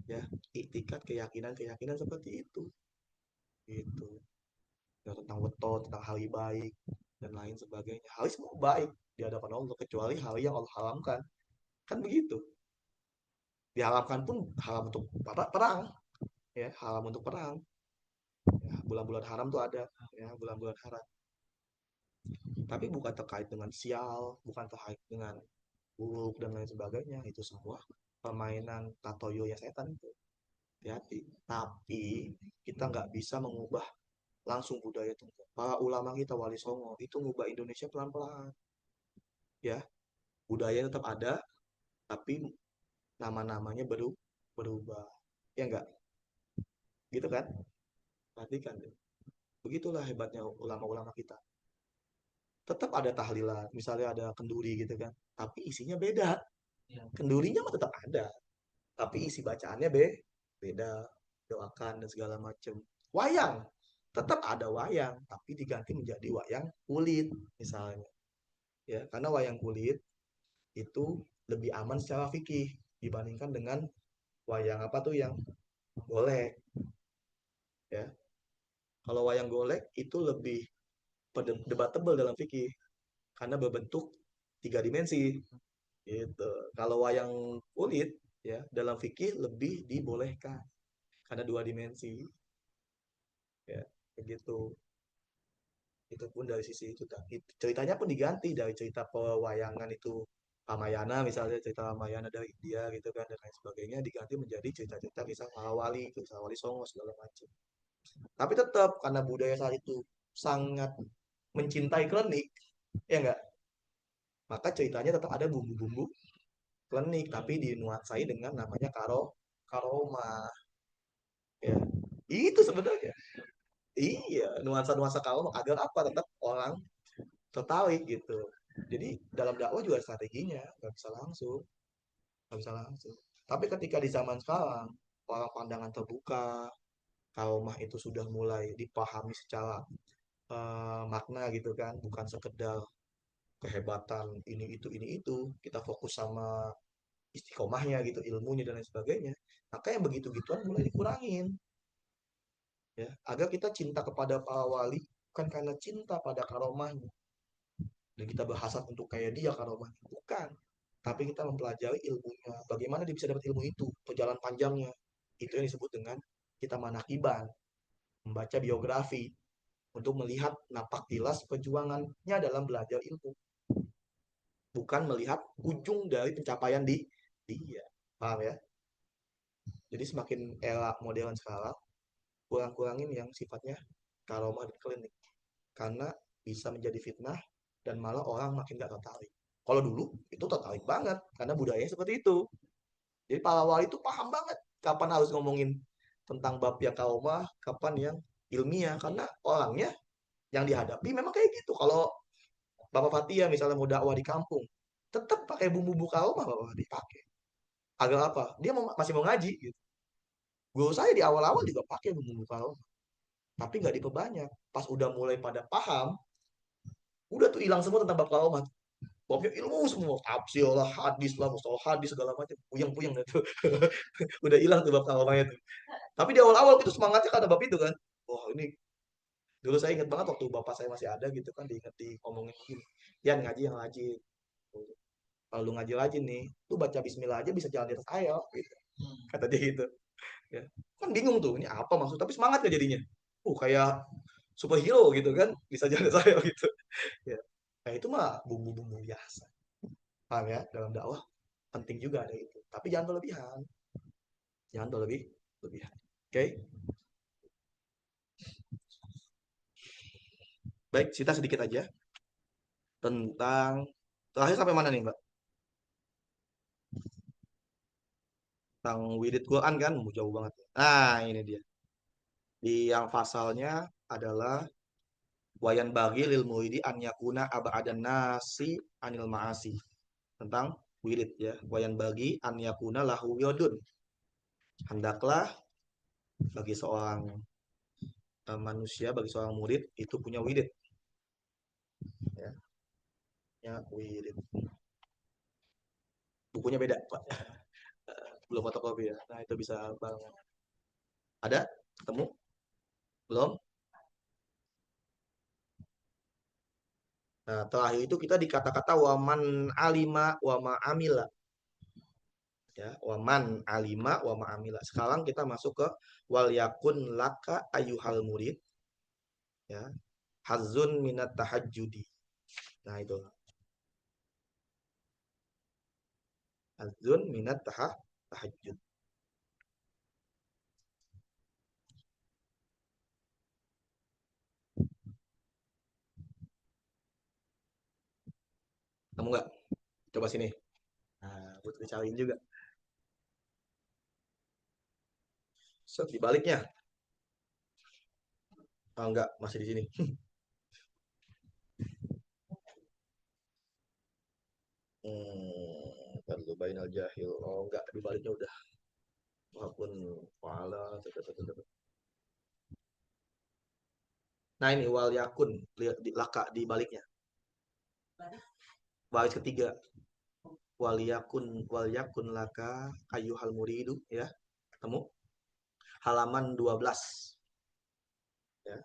A: ya iktikat keyakinan-keyakinan seperti itu gitu ya, tentang weton, tentang hal yang baik dan lain sebagainya. Hal semua baik di hadapan Allah kecuali hal yang Allah haramkan. Kan begitu. Diharamkan pun haram untuk perang, ya, haram untuk perang. Ya, bulan-bulan haram tuh ada, ya, bulan-bulan haram. Tapi bukan terkait dengan sial, bukan terkait dengan buruk dan lain sebagainya. Itu semua permainan tatoyo ya setan itu. Hati-hati. Tapi kita nggak bisa mengubah langsung budaya itu. Para ulama kita Wali Songo itu ngubah Indonesia pelan-pelan. Ya, budaya tetap ada, tapi nama-namanya berubah. Ya enggak? Gitu kan? Perhatikan deh. Begitulah hebatnya ulama-ulama kita. Tetap ada tahlilan, misalnya ada kenduri gitu kan. Tapi isinya beda. Kendurinya mah tetap ada, tapi isi bacaannya beda. Doakan dan segala macam. Wayang, tetap ada wayang, tapi diganti menjadi wayang kulit misalnya. Ya, karena wayang kulit itu lebih aman secara fikih dibandingkan dengan wayang apa tuh yang golek ya. Kalau wayang golek itu lebih debatable dalam fikih karena berbentuk tiga dimensi gitu. Kalau wayang kulit ya dalam fikih lebih dibolehkan karena dua dimensi ya begitu. Itu pun dari sisi itu ceritanya pun diganti dari cerita pewayangan itu Ramayana misalnya cerita Ramayana dari India gitu kan dan lain sebagainya diganti menjadi cerita-cerita kisah para wali, kisah wali songo segala macam. Tapi tetap karena budaya saat itu sangat mencintai klinik, ya enggak? Maka ceritanya tetap ada bumbu-bumbu klinik tapi dinuansai dengan namanya karoma ya. Itu sebenarnya. Iya, nuansa-nuansa karoma agar apa tetap orang tertarik gitu. Jadi dalam dakwah juga strateginya nggak bisa langsung. Tapi ketika di zaman sekarang orang pandangan terbuka, karomah itu sudah mulai dipahami secara makna gitu kan, bukan sekedar kehebatan ini itu, kita fokus sama istiqomahnya gitu, ilmunya dan lain sebagainya. Maka yang begitu-gituan mulai dikurangin ya, agar kita cinta kepada para wali bukan karena cinta pada karomahnya dan kita berhasrat untuk kayak dia karomahnya, bukan. Tapi kita mempelajari ilmunya, bagaimana dia bisa dapat ilmu itu, perjalanan panjangnya. Itu yang disebut dengan kita manakiban, membaca biografi untuk melihat napak tilas perjuangannya dalam belajar ilmu, bukan melihat ujung dari pencapaian di dia. Paham ya? Jadi semakin era modern sekarang, kurang-kurangin yang sifatnya karomah dan klinik. Karena bisa menjadi fitnah dan malah orang makin gak tertarik. Kalau dulu itu tertarik banget karena budayanya seperti itu. Jadi para wali itu paham banget kapan harus ngomongin tentang bab yang karomah, kapan yang ilmiah karena orangnya yang dihadapi memang kayak gitu. Kalau Bapak Fatia misalnya mau dakwah di kampung, tetap pakai bumbu-bumbu karomah Bapak Fatia pakai. Agar apa? Dia masih mau ngaji gitu. Guru saya di awal-awal juga pakai bumbu-bumbu karomah, tapi nggak diperbanyak. Pas udah mulai pada paham, udah tuh hilang semua tentang bab karomah. Babnya ilmu semua, tafsir lah, hadis lah, mustalah hadis segala macam, puyeng-puyeng gitu. Udah hilang tuh bab karomahnya tuh. Tapi di awal-awal itu semangatnya karena bab itu kan. Wah ini dulu saya ingat banget waktu bapak saya masih ada gitu kan diinget ngomongin gini. Yan ngaji yang ngaji. Kalau lu ngaji lagi nih, lu baca bismillah aja bisa jalan di atas air gitu. Kata dia gitu. Ya. Kan bingung tuh, ini apa maksud tapi semangat gak jadinya. Kayak superhero gitu kan, bisa jalan di atas air gitu. Ya. Nah itu mah bumbu-bumbu biasa. Paham ya? Dalam dakwah penting juga ada itu. Tapi jangan berlebihan. Jangan berlebihan. Oke? Okay? Baik, cerita sedikit aja tentang terakhir sampai mana nih, Mbak? Tentang wirid Quran kan, jauh banget. Nah, ini dia. Di yang pasalnya adalah wayan bagi lil muridi an yakuna abadan nasi anil maasi. Tentang wirid ya. Wayan bagi an yakuna lahu wiridun. Hendaklah bagi seorang manusia, bagi seorang murid itu punya wirid ya. Ya, wirid. bukunya beda, Pak. Belum fotokopi ya. Nah, itu bisa banget. Ada? Ketemu? Belum? Nah, terakhir itu kita di kata-kata waman alima wama amila, ya, waman alima wama amila. Sekarang kita masuk ke wal yakun laka ayuhal murid, ya, hazun minat tahajudi. Nah, itu hazun minat tahajud. Kamu nggak? Coba sini. Nah, buat dicariin juga. Set, di baliknya. Oh, enggak, masih di sini. Kalau bainal jahil. Oh, enggak, di baliknya udah. Walaupun wala. Nah, ini wal yakun. Lihat di laka di baliknya. Baris ketiga. Wal yakun laka ayuhal muridu, ya. Ketemu? Halaman 12, ya.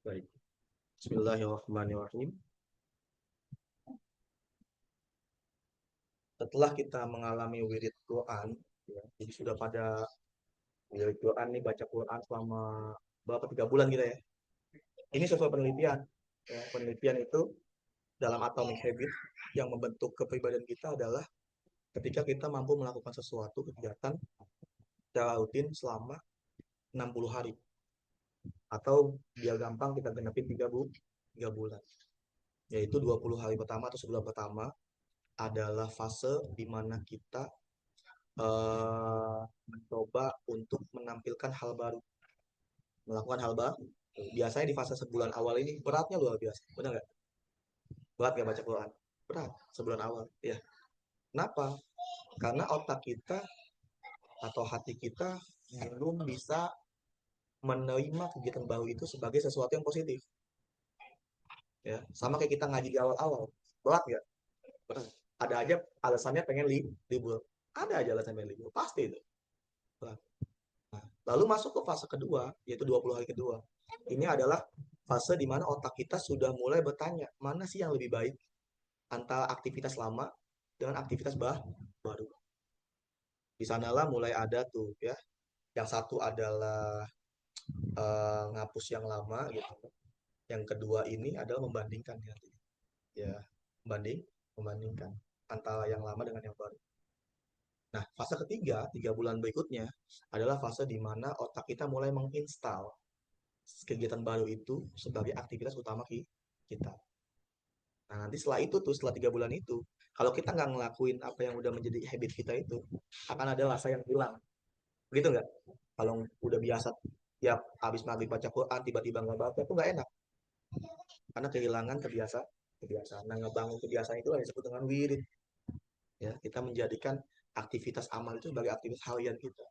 A: Baik. Bismillahirrahmanirrahim. Setelah kita mengalami wirid Quran, ya, jadi sudah pada wirid Quran nih, baca Quran selama berapa, 3 bulan kita ya. Ini sesuai penelitian. Ya, penelitian itu dalam Atomic Habit yang membentuk kepribadian kita adalah ketika kita mampu melakukan sesuatu kegiatan secara rutin selama 60 hari. Atau biar gampang kita genapin 3 bulan. Yaitu 20 hari pertama atau sebulan pertama adalah fase di mana kita mencoba untuk menampilkan hal baru, melakukan hal baru. Biasanya di fase sebulan awal ini beratnya luar biasa, benar nggak? Berat nggak baca Quran? Berat sebulan awal, ya. Kenapa? Karena otak kita atau hati kita belum bisa menerima kegiatan baru itu sebagai sesuatu yang positif, ya. Sama kayak kita ngaji di awal-awal, berat nggak? Berat. Ada aja alasannya pengen libur, ada aja alasan pengen libur, pasti itu berat. Nah, lalu masuk ke fase kedua, yaitu 20 hari kedua. Ini adalah fase di mana otak kita sudah mulai bertanya, mana sih yang lebih baik antara aktivitas lama dengan aktivitas baru. Di sanalah mulai ada tuh, ya. Yang satu adalah ngapus yang lama gitu. Yang kedua ini adalah membandingkan, ya. Ya, membandingkan antara yang lama dengan yang baru. Nah, fase ketiga, 3 bulan berikutnya adalah fase di mana otak kita mulai menginstal kegiatan baru itu sebagai aktivitas utama kita. Nah, nanti setelah itu tuh, setelah 3 bulan itu, kalau kita nggak ngelakuin apa yang udah menjadi habit kita itu, akan ada rasa yang hilang. Begitu nggak? Kalau udah biasa tiap habis maghrib baca Quran, tiba-tiba nggak baca, itu nggak enak. Karena kehilangan kebiasaan. Nah, ngebangun kebiasaan itu yang disebut dengan wirid. Ya, kita menjadikan aktivitas amal itu sebagai aktivitas harian kita.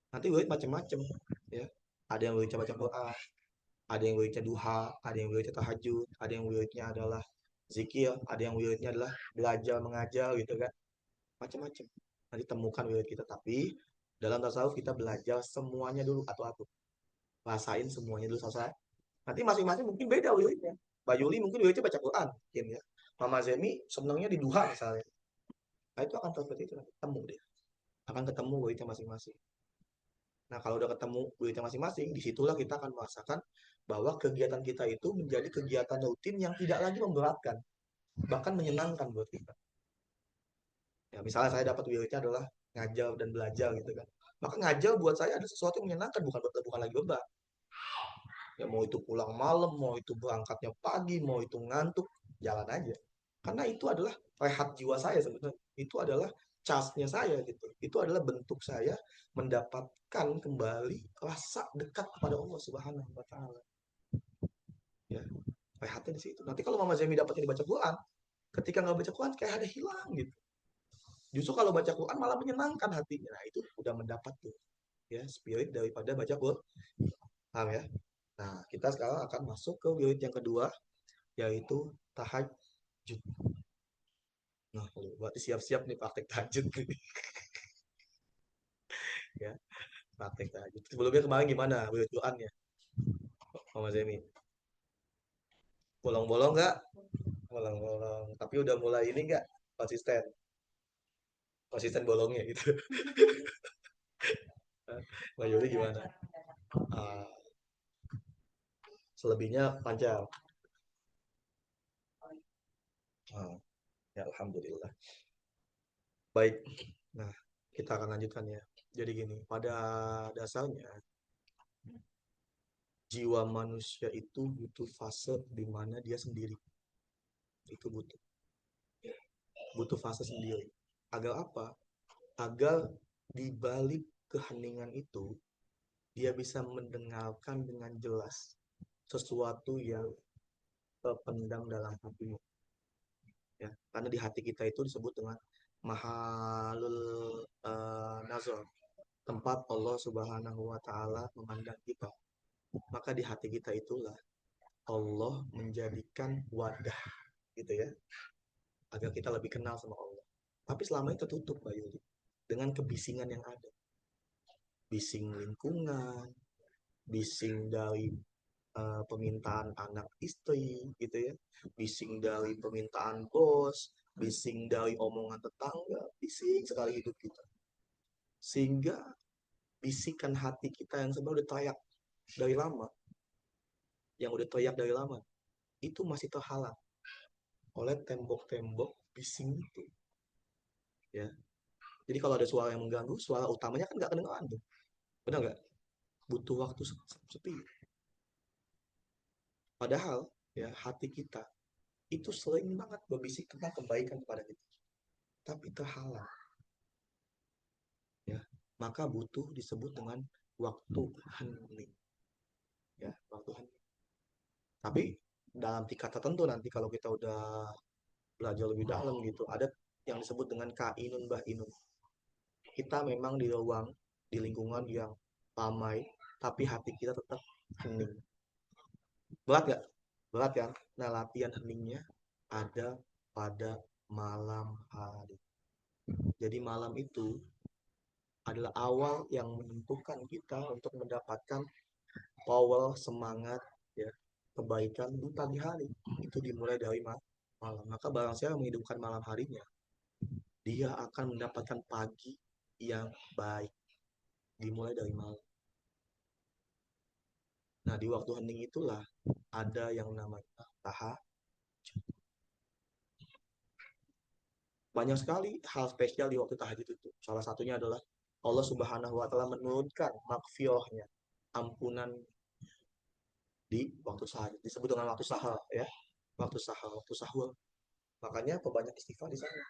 A: Nanti wirid macam-macam. Ya, ada yang wiridnya baca Quran, ada yang wiridnya duha, ada yang wiridnya tahajud, ada yang wiridnya adalah zikir, ada yang wiridnya adalah belajar mengajar gitu kan, macam-macam. Nanti temukan wirid kita, tapi dalam tasawuf kita belajar semuanya dulu atau aku rasain semuanya dulu selesai. Nanti masing-masing mungkin beda wiridnya. Mbak Yuli mungkin wiridnya baca Quran, mungkin ya. Mama Zemi senangnya di duha misalnya. Nah, itu akan seperti itu, nanti ketemu deh, akan ketemu wiridnya masing-masing. Nah, kalau udah ketemu duitnya masing-masing, disitulah kita akan merasakan bahwa kegiatan kita itu menjadi kegiatan rutin yang tidak lagi memberatkan, bahkan menyenangkan buat kita. Ya, misalnya saya dapat duitnya adalah ngajar dan belajar gitu kan. Maka ngajar buat saya ada sesuatu yang menyenangkan, bukan lagi beban. Ya mau itu pulang malam, mau itu berangkatnya pagi, mau itu ngantuk, jalan aja. Karena itu adalah rehat jiwa saya sebenarnya. Itu adalah charge-nya saya gitu. Itu adalah bentuk saya mendapatkan kembali rasa dekat kepada Allah Subhanahu wa taala. Ya, rehatnya di situ. Nanti kalau Mama Zemi dapatnya dibaca Quran, Ketika nggak baca Quran kayak ada hilang gitu. Justru kalau baca Quran malah menyenangkan hatinya. Nah, itu udah mendapat tuh ya spirit daripada baca Quran. Paham ya? Nah, kita sekarang akan masuk ke spirit yang kedua yaitu tahajud. Nah, berarti siap-siap nih praktek tahajud nih ya, praktek tahajud. Sebelumnya kemarin gimana spirit Qurannya, Mama Zemi? Bolong-bolong nggak? Bolong-bolong. Tapi udah mulai ini nggak? Konsisten. Konsisten bolongnya gitu. Mbak Yuli gimana? Ah, selebihnya lancar. Ah, ya Alhamdulillah. Baik. Nah, kita akan lanjutkan ya. Jadi gini, pada dasarnya jiwa manusia itu butuh fase di mana dia sendiri. Itu butuh fase sendiri. Agar apa? Agar di balik keheningan itu dia bisa mendengarkan dengan jelas sesuatu yang terpendam dalam hatinya. Ya, karena di hati kita itu disebut dengan mahalul nazar, tempat Allah Subhanahu wa taala memandang kita. Maka di hati kita itulah Allah menjadikan wadah gitu ya, agar kita lebih kenal sama Allah. Tapi selama itu tertutup, Mbak Yuli, dengan kebisingan yang ada. Bising lingkungan, bising dari permintaan anak istri gitu ya, bising dari permintaan bos, bising dari omongan tetangga, bising sekali hidup kita. Sehingga bisikan hati kita yang sebenarnya udah teriak dari lama, yang udah teriak dari lama, itu masih terhalang oleh tembok-tembok bising itu ya. Jadi kalau ada suara yang mengganggu, suara utamanya kan nggak kedengeran tuh, benar nggak? Butuh waktu sepi. Padahal ya hati kita itu sering banget berbisik tentang kebaikan kepada kita, tapi terhalang ya. Maka butuh disebut dengan waktu hening ya, waktu hening. Tapi dalam tingkat tertentu nanti kalau kita udah belajar lebih dalam gitu, ada yang disebut dengan kainun bahinun. Kita memang di ruang, di lingkungan yang ramai, tapi hati kita tetap hening. Berat gak? Berat kan? Nah, latihan heningnya ada pada malam hari. Jadi malam itu adalah awal yang menentukan kita untuk mendapatkan power, semangat, ya, kebaikan di pagi hari. Itu dimulai dari malam. Maka barang siapa menghidupkan malam harinya, dia akan mendapatkan pagi yang baik. Dimulai dari malam. Nah, di waktu hening itulah ada yang namanya tahajud. Banyak sekali hal spesial di waktu tahajud itu. Salah satunya adalah Allah Subhanahu wa taala menurunkan makfirahnya, ampunan di waktu tahajud. Disebut dengan waktu sahur ya. Waktu sahur, waktu sahur. Makanya perbanyak istighfar di sana.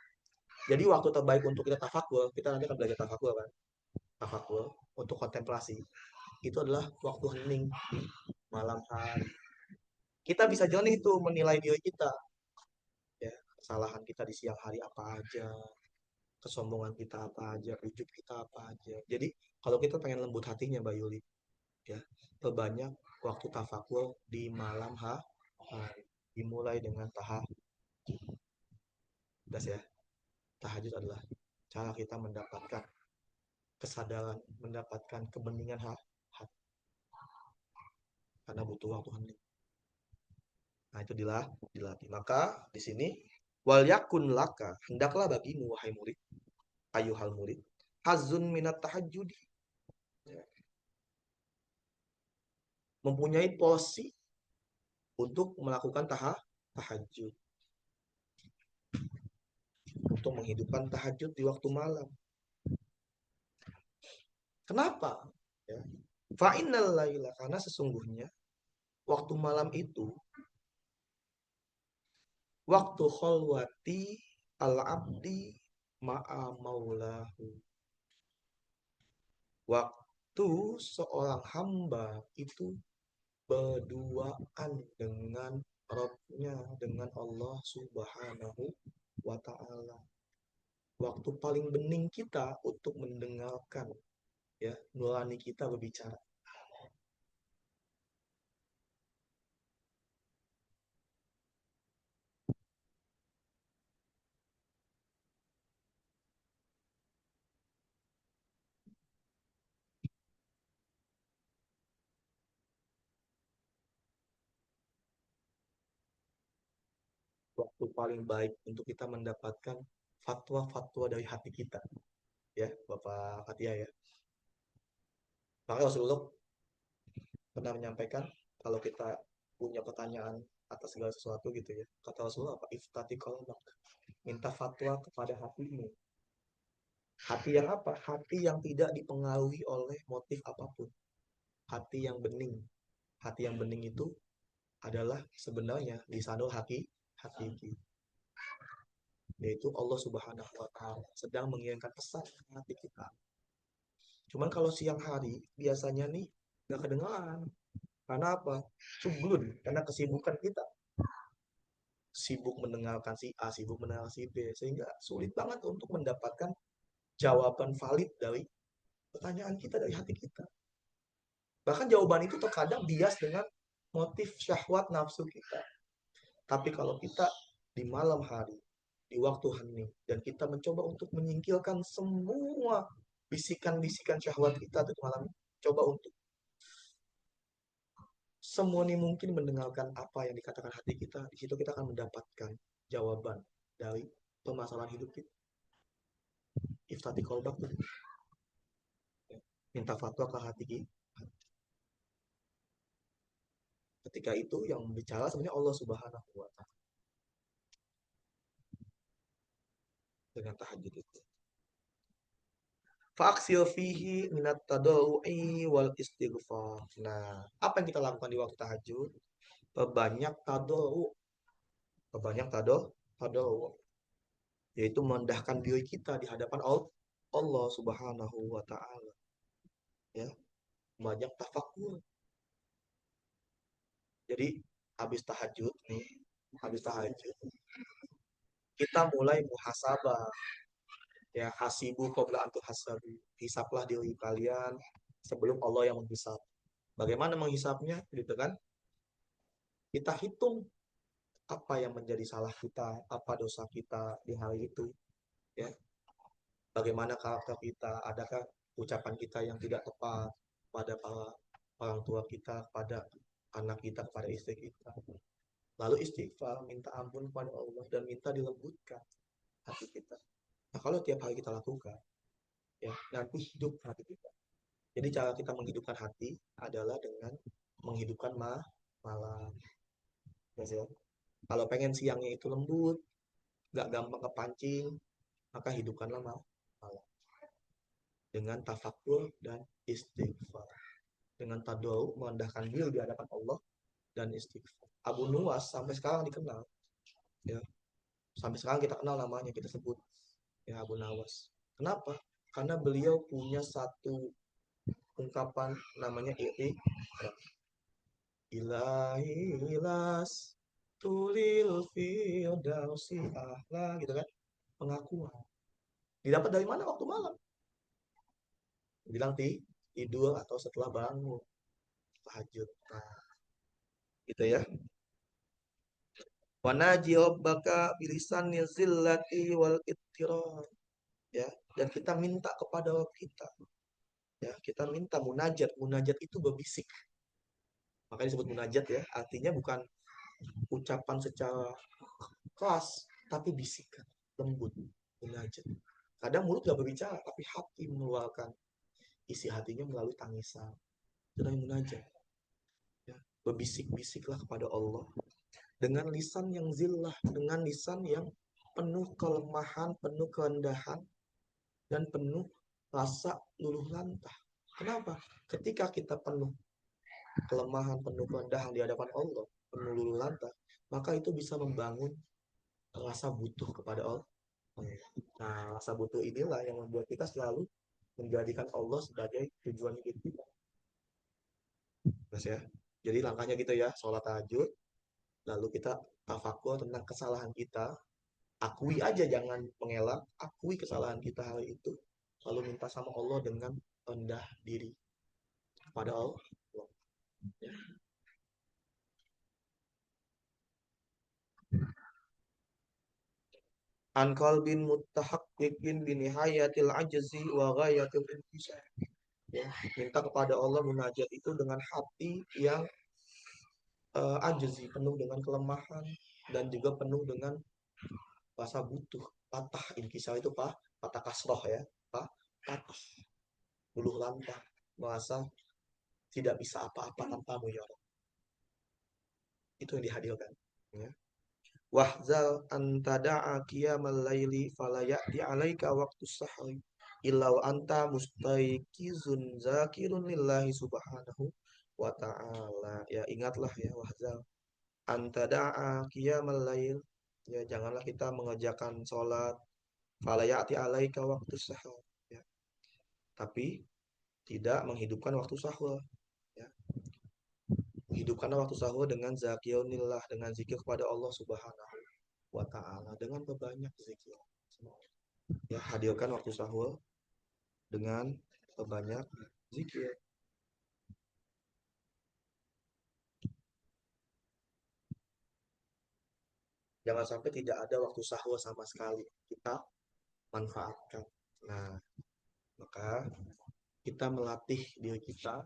A: Jadi waktu terbaik untuk kita tafakur, kita nanti akan belajar tafakur kan. Tafakur untuk kontemplasi itu adalah waktu hening di malam hari. Kita bisa jernih itu menilai diri kita ya, kesalahan kita di siang hari apa aja, kesombongan kita apa aja, ujub kita apa aja. Jadi kalau kita pengen lembut hatinya Mbak Yuli, ya perbanyak waktu tafakur di malam hari. Dimulai dengan tahajud. Ya, tahajud adalah cara kita mendapatkan kesadaran, mendapatkan kebeningan hati, karena butuh waktu hening. Nah itu dilatih. Maka di sini wal yakun laka, hendaklah bagimu wahai murid, ayuhal murid, hazun minat tahajudi, ya, mempunyai porsi untuk melakukan tahajud, untuk menghidupkan tahajud di waktu malam. Kenapa? Ya. Fa'innal laila, karena sesungguhnya waktu malam itu waktu kholwati al-abdi ma'a maulahu. Waktu seorang hamba itu berduaan dengan Robnya dengan Allah Subhanahu wa Ta'ala. Waktu paling bening kita untuk mendengarkan ya nurani kita berbicara. Waktu paling baik untuk kita mendapatkan fatwa-fatwa dari hati kita ya Bapak Fatia ya. Maka Rasulullah pernah menyampaikan kalau kita punya pertanyaan atas segala sesuatu gitu ya. Kata Rasulullah apa? Iftati qalbak. Minta fatwa kepada hatimu. Hati yang apa? Hati yang tidak dipengaruhi oleh motif apapun. Hati yang bening. Hati yang bening itu adalah sebenarnya lisanul hakiki, yaitu Allah Subhanahu wa taala sedang mengirimkan pesan ke hati kita. Cuman kalau siang hari biasanya nih nggak kedengaran. Karena apa? Suglun, karena kesibukan kita. Sibuk mendengarkan si A, sibuk mendengarkan si B, sehingga sulit banget untuk mendapatkan jawaban valid dari pertanyaan kita dari hati kita. Bahkan jawaban itu terkadang bias dengan motif syahwat nafsu kita. Tapi kalau kita di malam hari, di waktu hening, dan kita mencoba untuk menyingkirkan semua bisikan-bisikan syahwat kita di malam, coba untuk semua ini mungkin mendengarkan apa yang dikatakan hati kita, di situ kita akan mendapatkan jawaban dari permasalahan hidup kita. Iftati kolbak tuh, minta fatwa ke hati kita. Ketika itu yang bicara sebenarnya Allah Subhanahu wa taala dengan tahajud itu. Faksil fihi minat tadarru'i wal istighfar. Nah, apa yang kita lakukan di waktu tahajud? Perbanyak tadarru, perbanyak tadarru, yaitu merendahkan diri kita di hadapan Allah Subhanahu wa taala, ya. Banyak tafakur. Jadi habis tahajud nih, habis tahajud kita mulai muhasabah, ya hasibu qabla an tuhasabu. Hisaplah diri kalian sebelum Allah yang menghisap. Bagaimana menghisapnya? Gitu kan? Kita hitung apa yang menjadi salah kita, apa dosa kita di hari itu, ya. Bagaimana karakter kita, adakah ucapan kita yang tidak tepat pada para orang tua kita, pada anak kita, kepada istri kita. Lalu istighfar, minta ampun kepada Allah dan minta dilembutkan hati kita. Nah, kalau tiap hari kita lakukan, ya nanti hidup hati kita. Jadi cara kita menghidupkan hati adalah dengan menghidupkan malam. Ya, kalau pengen siangnya itu lembut, gak gampang kepancing, maka hidupkanlah malam dengan tafakur dan istighfar, dengan tadarruk merendahkan diri di hadapan Allah dan istighfar. Abu Nuwas sampai sekarang dikenal, ya. Sampai sekarang kita kenal namanya, kita sebut ya Abu Nawas. Kenapa? Karena beliau punya satu ungkapan namanya iri, ilahilas tulil firdausi ahla, gitu kan, pengakuan. Didapat dari mana? Waktu malam. Bilang tidur atau setelah bangun tahajud. Nah, gitu ya. Wanaji rabbaka bilisan zillati wal ittirar, ya. Dan kita minta kepada Rabb kita, ya. Kita minta munajat. Munajat itu berbisik. Makanya disebut munajat, ya. Artinya bukan ucapan secara keras, tapi bisikan lembut. Munajat. Kadang mulut gak berbicara, tapi hati mengeluarkan isi hatinya melalui tangisan. Itu namanya munajat. Ya. Berbisik-bisiklah kepada Allah dengan lisan yang zillah, dengan lisan yang penuh kelemahan, penuh kerendahan, dan penuh rasa luluh lantah. Kenapa? Ketika kita penuh kelemahan, penuh kerendahan di hadapan Allah, penuh luluh lantah, maka itu bisa membangun rasa butuh kepada Allah. Nah, rasa butuh inilah yang membuat kita selalu menjadikan Allah sebagai tujuan hidup kita. Mas ya. Jadi langkahnya gitu ya, sholat tahajud, Lalu kita tafakur tentang kesalahan kita, akui aja, jangan mengelak, akui kesalahan kita hari itu, lalu minta sama Allah dengan rendah diri kepada Allah. Ya. An qalbin muttahaqqiqin bi nihayatil ajzi wa ghayatil intisar. Ya, minta kepada Allah, munajat itu dengan hati yang ajzi, penuh dengan kelemahan dan juga penuh dengan rasa butuh. Patah, inkisar itu patah kasroh ya, patah, luluh lantah, merasa tidak bisa apa-apa tanpamu ya Allah. Itu yang dihadirkan. Ya. Wahzal antada'a qiyamal laili falayati alaika waktu sahri illa wa anta mustaikizun zakirun lillahi subhanahu wa ta'ala. Ya, ingatlah ya, wahzal antada'a qiyamal lail. Ya, janganlah kita mengerjakan sholat falayati alaika waktu sahur. Ya. Tapi tidak menghidupkan waktu sahur. Ya. Hidupkanlah waktu sahur dengan zakirunillah, dengan zikir kepada Allah subhanahu wa ta'ala, dengan berbanyak zikir. Ya, hadirkan waktu sahur dengan berbanyak zikir. Jangan sampai tidak ada waktu sahur sama sekali. Kita manfaatkan. Nah, maka kita melatih diri kita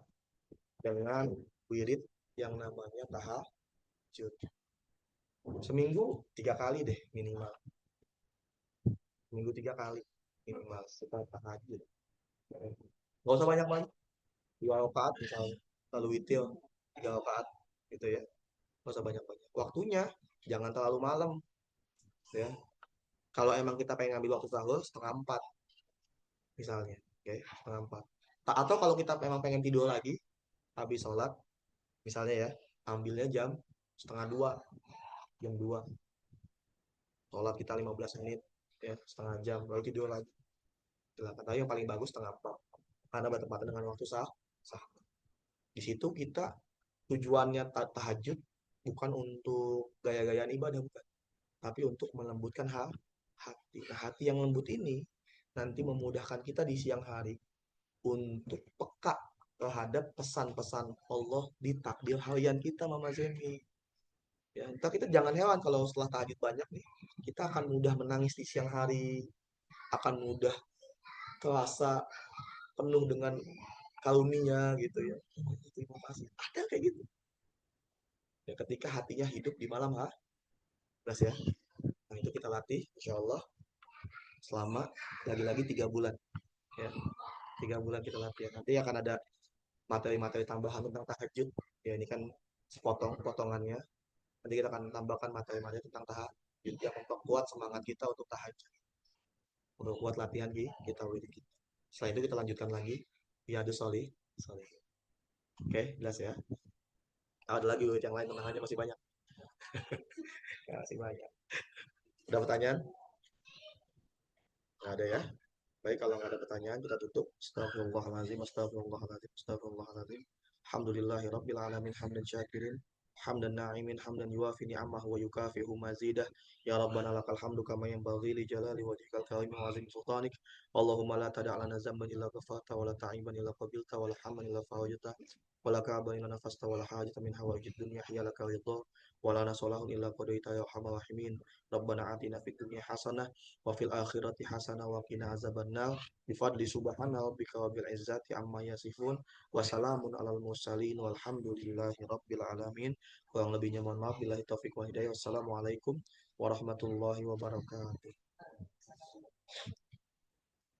A: dengan wirid yang namanya tahajud. Seminggu 3 kali deh minimal. Seminggu 3 kali minimal setelah tahajud. Gak usah banyak-banyak. 2 rakaat misalnya. Lalu witir 3 rakaat gitu ya. Gak usah banyak-banyak. Waktunya jangan terlalu malam ya. Kalau emang kita pengen ngambil waktu sahur setengah 4 misalnya, oke, setengah 4. Atau kalau kita memang pengen tidur lagi habis sholat, misalnya ya, ambilnya jam 1:30, jam 2. Sholat kita 15 menit, ya, setengah jam, baru tidur lagi. Silakan. Tapi yang paling bagus setengah 4, karena bertepatan dengan waktu sah. Di situ kita tujuannya tahajud bukan untuk gaya-gayaan ibadah, bukan, tapi untuk melembutkan hati. Nah, hati yang lembut ini nanti memudahkan kita di siang hari untuk peka terhadap pesan-pesan Allah di takdir harian kita, Mama Zeni. Ya, entah, kita jangan heran kalau setelah tahajud banyak nih, kita akan mudah menangis di siang hari, akan mudah terasa penuh dengan karunia gitu ya. Terima kasih. Ada kayak gitu. Ya, ketika hatinya hidup di malam hari, jelas ya. Nah, itu kita latih, insya Allah, selama lagi-lagi 3 bulan. Ya, 3 bulan kita latih. Nanti akan ada materi-materi tambahan tentang tahajud. Ya, ini kan potongannya. Nanti kita akan tambahkan materi-materi tentang tahajud yang memperkuat semangat kita untuk tahajud, untuk kuat latihan kita wirid kita. Setelah itu kita lanjutkan lagi Riyadhus Shalihin. Oke, jelas ya. Ada lagi wirid yang lain, tenang aja, masih banyak. Ya, masih banyak. Ada pertanyaan? Nggak ada ya? Baik, kalau nggak ada pertanyaan, kita tutup. Astagfirullahaladzim, astagfirullahaladzim, astagfirullahaladzim. Alhamdulillahi rabbil alamin, hamdan syakirin, hamdan na'imin, hamdan yuafi ni'amah wa yukafi'u mazidah. Ya Rabbana lakal hamdu kama yanbaghi li jalali wajhikal karim wa azim sultanik. Allahumma la tada' lana zamban illa ghafarta wa la ta'iban illa qabilta wa la hamman illa farajta wa la ka'ban illa nafasta wa la hajata min hawaijid dunya hiyalaka ridha wa la nasolahun illa qadaita ya arhamar rahimin. Rabbana atina fid dunya hasanah wa fil akhirati hasanah wa qina azabannar. Bifadli subhana rabbika rabbil izzati amma yasifun wa salamun alal mursalin walhamdulillahi rabbil alamin. Kurang lebihnya mohon maaf. Billahi taufik wa hidayah. Wassalamualaikum warahmatullahi wabarakatuh.